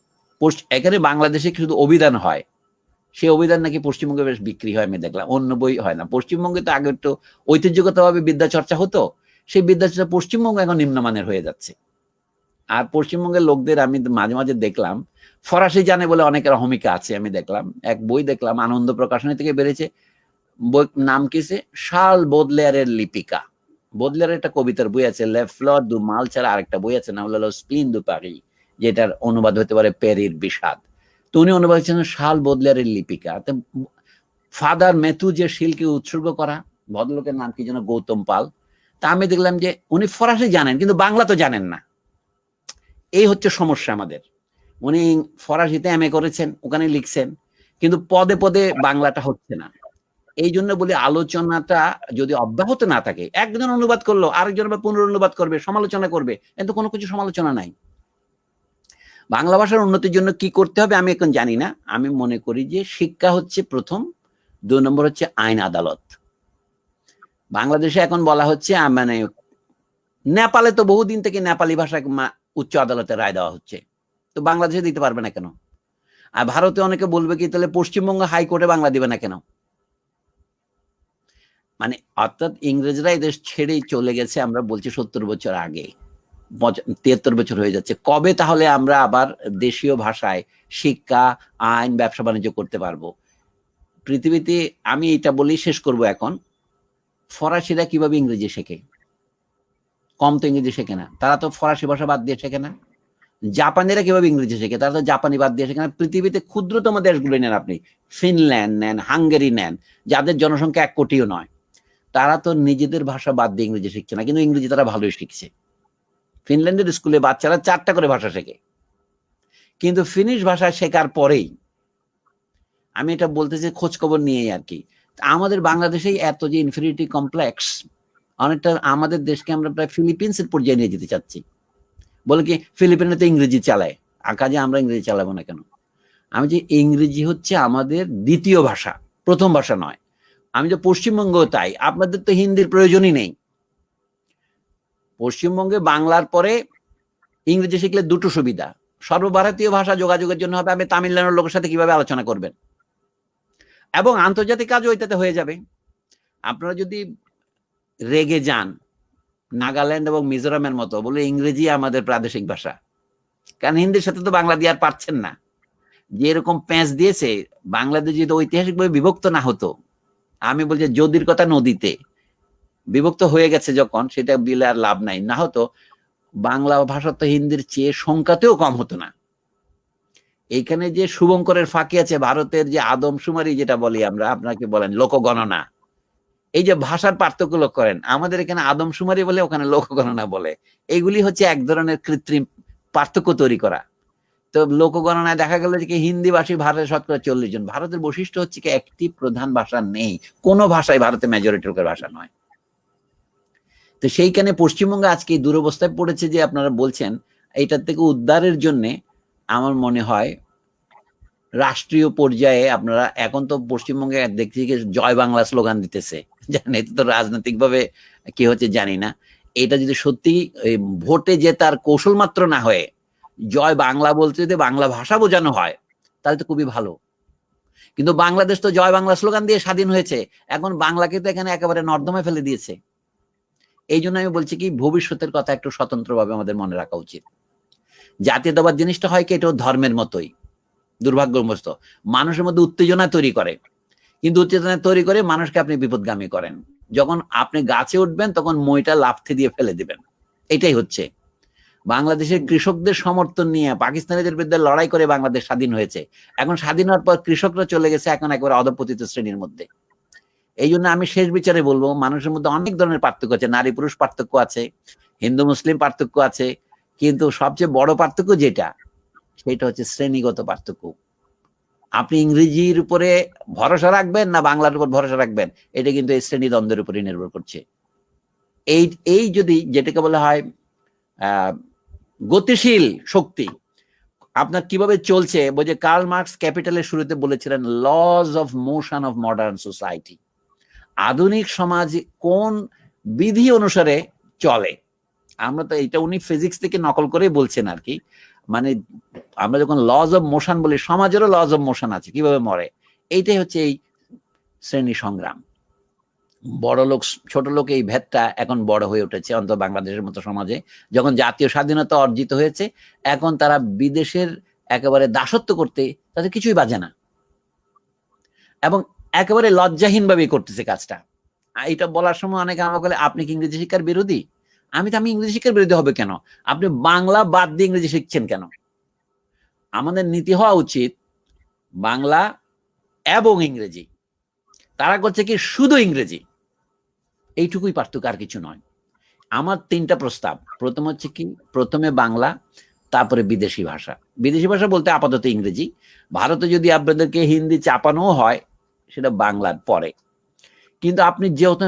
এখানে বাংলাদেশে শুধু অভিধান হয়, সেই অভিধান নাকি পশ্চিমবঙ্গে বেশ বিক্রি হয়, আমি দেখলাম, অন্য বই হয় না। পশ্চিমবঙ্গে তো আগে একটু ঐতিহ্যগতভাবে বিদ্যা চর্চা হতো, সেই বিদ্যা চর্চা পশ্চিমবঙ্গ এখন নিম্নমানের হয়ে যাচ্ছে। আর পশ্চিমবঙ্গের লোকদের আমি মাঝে মাঝে দেখলাম ফরাসি জানে বলে অনেকের অহমিকা আছে। আমি দেখলাম এক বই দেখলাম, আনন্দ প্রকাশনী থেকে বেরিয়েছে, বই নাম কিসে, শার্ল বোদলেয়ারের লিপিকা। বোদলেয়ারের একটা কবিতার বই আছে, লে ফ্লর দু মাল ছাড়া আরেকটা বই আছে, নাম হলো স্প্লিন দু পারি, যেটার অনুবাদ হতে পারে পেরির বিষাদ। তো উনি অনুবাদ করেছেন শার্ল বোদলেয়ারের লিপিকা। ফাদার মেথু যে শিলকে উৎসর্গ করা, ভদ্রলোকের নাম কি যেন, গৌতম পাল। তা আমি দেখলাম যে উনি ফরাসি জানেন কিন্তু বাংলা তো জানেন না। এই হচ্ছে সমস্যা আমাদের। উনি ফরাসিতে এমএ করেছেন, ওখানে লিখছেন, কিন্তু পদে পদে বাংলাটা হচ্ছে না। এই জন্য বলি আলোচনাটা যদি অব্যাহত না থাকে, একজন অনুবাদ করলো আরেকজন আবার পুনরনুবাদ করবে, সমালোচনা করবে, কিন্তু কোনো কিছু সমালোচনা নাই। বাংলা ভাষার উন্নতির জন্য কি করতে হবে আমি এখন জানি না। আমি মনে করি যে শিক্ষা হচ্ছে প্রথম, 2 নম্বর হচ্ছে আইন আদালত। বাংলাদেশে এখন বলা হচ্ছে মানে নেপালে তো বহুদিন থেকে নেপালি ভাষায় উচ্চ আদালতে রায় দেওয়া হচ্ছে, তো বাংলাদেশে দিতে পারবে না কেন? আর ভারতে অনেকে বলবে কি তাহলে পশ্চিমবঙ্গ হাইকোর্টে বাংলা দিবে না কেন? মানে অর্থাৎ ইংরেজরা এই দেশ ছেড়েই চলে গেছে, আমরা বলছি 70 বছর আগে, 73 বছর হয়ে যাচ্ছে। কবে তাহলে আমরা আবার দেশীয় ভাষায় শিক্ষা, আইন, ব্যবসা বাণিজ্য করতে পারবো? পৃথিবীতে আমি এটা বলি শেষ করব এখন, ফরাসিরা কিভাবে ইংরেজি শেখে? কম তো ইংরেজি শেখে না, তারা তো ফরাসি ভাষা বাদ দিয়ে শেখে না। জাপানিরা কিভাবে ইংরেজি শেখে? তারা তো জাপানি বাদ দিয়ে শেখে না। পৃথিবীতে ক্ষুদ্রতম দেশগুলো নেন আপনি, ফিনল্যান্ড নেন, হাঙ্গেরি নেন, যাদের জনসংখ্যা 1 কোটিও নয়, তারা তো নিজেদের ভাষা বাদ দিয়ে ইংরেজি শিখছে না, কিন্তু ইংরেজি তারা ভালোই শিখছে। ফিনল্যান্ডের স্কুলে বাচ্চারা 4টা করে ভাষা শেখে, কিন্তু ফিনিশ ভাষা শেখার পরেই, আমি এটা বলতেছি খোঁজ খবর নিয়েই আর কি, আমাদের বাংলাদেশেই এত যে ইনফিরিটি কমপ্লেক্স, অনেকটা আমাদের দেশকে আমরা প্রায় ফিলিপিন্সের পর্যায়ে নিয়ে যেতে চাচ্ছি। বলে কি ফিলিপিনে তো ইংরেজি চালায়, কাজে আমরা ইংরেজি চালাবো না কেন? আমি যে ইংরেজি হচ্ছে আমাদের দ্বিতীয় ভাষা, প্রথম ভাষা নয়। আমি যে পশ্চিমবঙ্গ তাই, আপনাদের তো হিন্দির প্রয়োজনই নেই। পশ্চিমবঙ্গে বাংলার পরে ইংরেজি শিখলে দুটো সুবিধা, সর্বভারতীয় ভাষা যোগাযোগের জন্য হবে, আপনি তামিলনাড়ুর লোকের সাথে কিভাবে আলোচনা করবেন, এবং আন্তর্জাতিক কাজও ওইটাতে হয়ে যাবে। আপনারা যদি রেগে যান নাগাল্যান্ড এবং মিজোরামের মতো, বলে ইংরেজি আমাদের প্রাদেশিক ভাষা, কারণ হিন্দির সাথে তো বাংলা দিয়ে আর পারছেন না। যে এরকম প্যাঁচ দিয়েছে, বাংলাদেশ যদি ঐতিহাসিকভাবে বিভক্ত না হতো, আমি বলছি যদির কথা নদীতে বিভক্ত হয়ে গেছে যখন, সেটা দিলে আর লাভ নাই। না হতো বাংলা ভাষা তো হিন্দির চেয়ে সংখ্যাতেও কম হতো না। এইখানে যে শুভঙ্করের ফাঁকি আছে, ভারতের যে আদমশুমারি যেটা বলি আমরা, আপনাকে বলেন লোকগণনা, এই যে ভাষার পার্থক্য লক্ষ্য করেন, আমাদের এখানে আদমশুমারি বলে, ওখানে লোকগণনা বলে। এইগুলি হচ্ছে এক ধরনের কৃত্রিম পার্থক্য তৈরি করা। তো লোকগণনায় দেখা গেল যে হিন্দি ভাষী ভারতের 40% জন। ভারতের বৈশিষ্ট্য হচ্ছে কি একটি প্রধান ভাষা নেই, কোনো ভাষাই ভারতে মেজরিটি লোকের ভাষা নয়। তো সেইখানে পশ্চিমবঙ্গে আজকে এই দুরবস্থায় পড়েছে যে আপনারা বলছেন, এইটার থেকে উদ্ধারের জন্য আমার মনে হয় রাষ্ট্রীয় পর্যায়ে আপনারা, এখন তো পশ্চিমবঙ্গে দেখছি যে জয় বাংলা স্লোগান দিতেছে, জানেন এটা তো রাজনৈতিক ভাবে কি হচ্ছে জানি না। এটা যদি সত্যি ভোটে জেতার কৌশল মাত্র না হয়ে জয় বাংলা বলতে যদি বাংলা ভাষা বোঝানো হয় তাহলে তো খুবই ভালো। কিন্তু বাংলাদেশ তো জয় বাংলা স্লোগান দিয়ে স্বাধীন হয়েছে, এখন বাংলাকে তো এখানে একেবারে নর্দমায় ফেলে দিয়েছে। এই জন্য আমি বলছি কি ভবিষ্যতের কথা একটু স্বতন্ত্রভাবে আমাদের মনে রাখা উচিত। জাতীয়তাবাদ জিনিসটা হয় কি, এটাও ধর্মের মতোই দুর্ভাগ্যগ্রস্ত, মানুষের মধ্যে উত্তেজনা তৈরি করে, কিন্তু উত্তেজনা তৈরি করে মানুষকে আপনি বিপদগামী করেন। যখন আপনি গাছে উঠবেন তখন মইটা লাফতে দিয়ে ফেলে দিবেন। এটাই হচ্ছে বাংলাদেশের কৃষকদের সমর্থন নিয়ে পাকিস্তানিদের বিরুদ্ধে লড়াই করে বাংলাদেশ স্বাধীন হয়েছে। এখন স্বাধীন হওয়ার পর কৃষকরা চলে গেছে এখন একেবারে অধপতিত শ্রেণীর মধ্যে। এই জন্য আমি শেষ বিচারে বলবো, মানুষের মধ্যে অনেক ধরনের পার্থক্য আছে, নারী পুরুষ পার্থক্য আছে, হিন্দু মুসলিম পার্থক্য আছে, কিন্তু সবচেয়ে বড় পার্থক্য যেটা, সেটা হচ্ছে শ্রেণীগত পার্থক্য। আপনি ইংরেজির উপরে ভরসা রাখবেন না বাংলার উপর ভরসা রাখবেন, এটা কিন্তু এই শ্রেণী দ্বন্দ্বের উপরে নির্ভর করছে। এই যদি যেটাকে বলা হয় গতিশীল শক্তি আপনার কিভাবে চলছে, বলছে কার্ল মার্কস ক্যাপিটালের শুরুতে বলেছিলেন lodge of motion of modern society. আধুনিক সমাজ কোন বিধি অনুসারে চলে, আমরা তো এটা উনি ফিজিক্স থেকে নকল করে বলছেন আর কি। মানে আমরা যখন লজ অফ মোশন বলি, সমাজেরও লজ অফ মোশন আছে, কিভাবে মরে, এইটাই হচ্ছে এই শ্রেণী সংগ্রাম। বড় লোক ছোট লোক এই ভেদটা এখন বড় হয়ে উঠেছে, অন্তত বাংলাদেশের মতো সমাজে। যখন জাতীয় স্বাধীনতা অর্জিত হয়েছে, এখন তারা বিদেশের একেবারে দাসত্ব করতে তাদের কিছুই বাজে না, এবং একেবারে লজ্জাহীন ভাবে করতেছে কাজটা। এটা বলার সময় অনেকে আমাকে বলে আপনি কি ইংরেজি শিক্ষার বিরোধী? আমি ইংরেজি শিক্ষার বিরোধী হবে কেন? আপনি বাংলা বাদ দিয়ে ইংরেজি শিখছেন কেন? আমাদের নীতি হওয়া উচিত বাংলা এবং ইংরেজি। তারা করছে কি শুধু ইংরেজি, এইটুকুই পার্থক্য, আর কিছু নয়। আমার 3টা প্রস্তাব। প্রথম হচ্ছে কি, প্রথমে বাংলা, তারপরে বিদেশি ভাষা। বিদেশি ভাষা বলতে আপাতত ইংরেজি। ভারতে যদি আপনাদেরকে হিন্দি চাপানো হয় সেটা বাংলার পরে। কিন্তু আপনি যেহেতু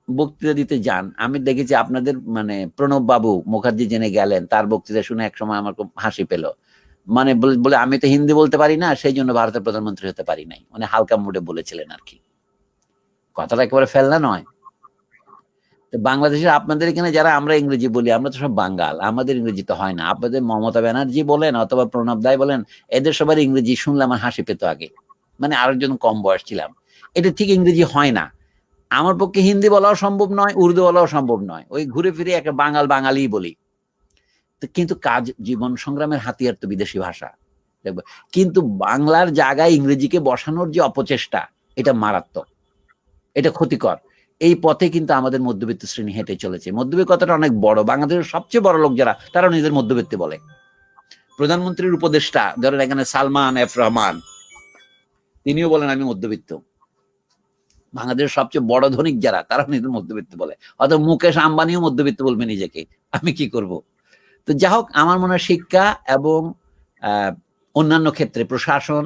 বক্তৃতা দিতে যান, আমি দেখেছি আপনাদের মানে প্রণব বাবু মুখার্জি জেনে গেলেন, তার বক্তৃতা শুনে একসময় আমার খুব হাসি পেল। মানে বলে আমি তো হিন্দি বলতে পারি না, সেই জন্য ভারতের প্রধানমন্ত্রী হতে পারি নাই, মানে হালকা মুডে বলেছিলেন আর কি। কথাটা একেবারে ফেলনা নয়। তো বাংলাদেশের আপনাদের এখানে যারা আমরা ইংরেজি বলি, আমরা তো সব বাঙ্গাল, আমাদের ইংরেজি তো হয় না। আপনাদের মমতা ব্যানার্জি বলেন অথবা প্রণব দাই বলেন, এদের সবার ইংরেজি শুনলে আমার হাসি পেত আগে, মানে আরেকজন কম বয়স ছিলাম। এটা ঠিক ইংরেজি হয় না। আমার পক্ষে হিন্দি বলাও সম্ভব নয়, উর্দু বলাও সম্ভব নয়, ওই ঘুরে ফিরে একটা বাঙালি বলি। কিন্তু কাজ, জীবন সংগ্রামের হাতিয়ার তো বিদেশি ভাষা। কিন্তু বাংলার জায়গায় ইংরেজিকে বসানোর যে অপচেষ্টা, এটা মারাত্মক, এটা ক্ষতিকর। এই পথে কিন্তু আমাদের মধ্যবিত্ত শ্রেণী হেঁটে চলেছে। মধ্যবিত্ত কথাটা অনেক বড়, বাংলাদেশের সবচেয়ে বড় লোক যারা, তারা নিজের মধ্যবিত্তে বলে। প্রধানমন্ত্রীর উপদেষ্টা ধরেন এখানে সালমান এফ রহমান, তিনিও বলেন আমি মধ্যবিত্ত। বাংলাদেশের সবচেয়ে বড় ধনিক যারা, তারা নিজের মধ্যবিত্ত বলে। অথবা মুকেশ আম্বানিও মধ্যবিত্ত বলবে নিজেকে। আমি কি করব? তো যা হোক, আমার মনে হয় শিক্ষা এবং অন্যান্য ক্ষেত্রে প্রশাসন,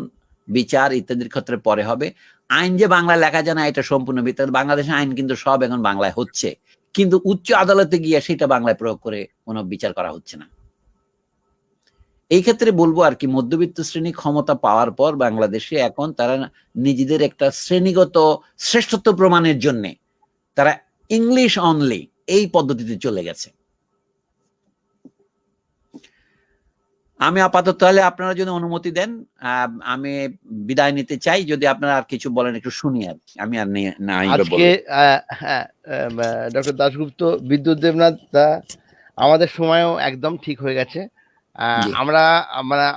বিচার ইত্যাদির ক্ষেত্রে পরে হবে। আইন যে বাংলায় লেখা যায় না এটা সম্পূর্ণ মিথ্যা। বাংলাদেশের আইন কিন্তু সব এখন বাংলায় হচ্ছে, কিন্তু উচ্চ আদালতে গিয়ে সেটা বাংলায় প্রয়োগ করে কোনো বিচার করা হচ্ছে না। এই ক্ষেত্রে বলবো আর কি, মধ্যবিত্ত শ্রেণী ক্ষমতা পাওয়ার পর বাংলাদেশে এখন তারা নিজেদের একটা শ্রেণীগত শ্রেষ্ঠত্ব প্রমাণের জন্য তারা ইংলিশ অনলি এই পদ্ধতিতে চলে গেছে। আমি আপাতত তাহলে আপনারা যদি অনুমতি দেন আমি বিদায় নিতে চাই। যদি আপনারা আর কিছু বলেন একটু শুনি আর কি, আমি আর আজকে হ্যাঁ, ডক্টর দাশগুপ্ত, বিদ্যুৎ দেবনাথ দা, আমাদের সময়ও একদম ঠিক হয়ে গেছে।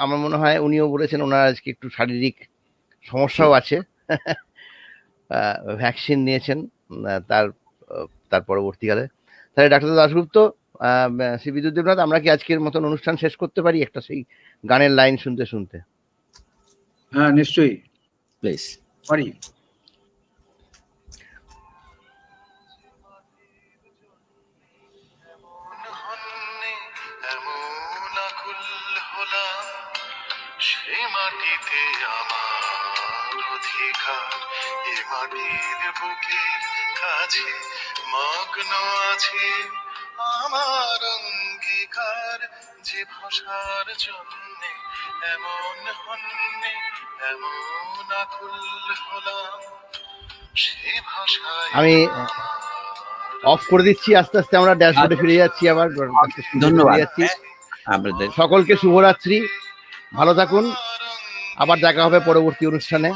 আমার মনে হয় উনিও বলেছেন ওনার আজকে একটু শারীরিক সমস্যাও আছে, ভ্যাকসিন নিয়েছেন তার পরবর্তীকালে। তাহলে ডাক্তার দাশগুপ্ত, শ্রী বিদ্যুৎ দেবনাথ, আমরা কি আজকের মতন অনুষ্ঠান শেষ করতে পারি একটা সেই গানের লাইন শুনতে শুনতে? হ্যাঁ, নিশ্চয়ই প্লিজ। পারি। এমন আকুল হলাম, সে মাটিতে আমার অধিকার, এ মাটির বুকের কাছে মগ্ন আছে আমার অঙ্গীকার, যে ভাষার জন্যে এমন হন্যে, এমন আকুল হলাম, সে ভাষায় আমি অফ করে দিচ্ছি আস্তে আস্তে, আমরা ড্যাশবোর্ডে ফিরে যাচ্ছি, আবার ধন্যবাদ। ফিরে যাচ্ছি। আপনাদের সকলকে শুভরাত্রি, ভালো থাকুন, আবার দেখা হবে পরবর্তী অনুষ্ঠানে।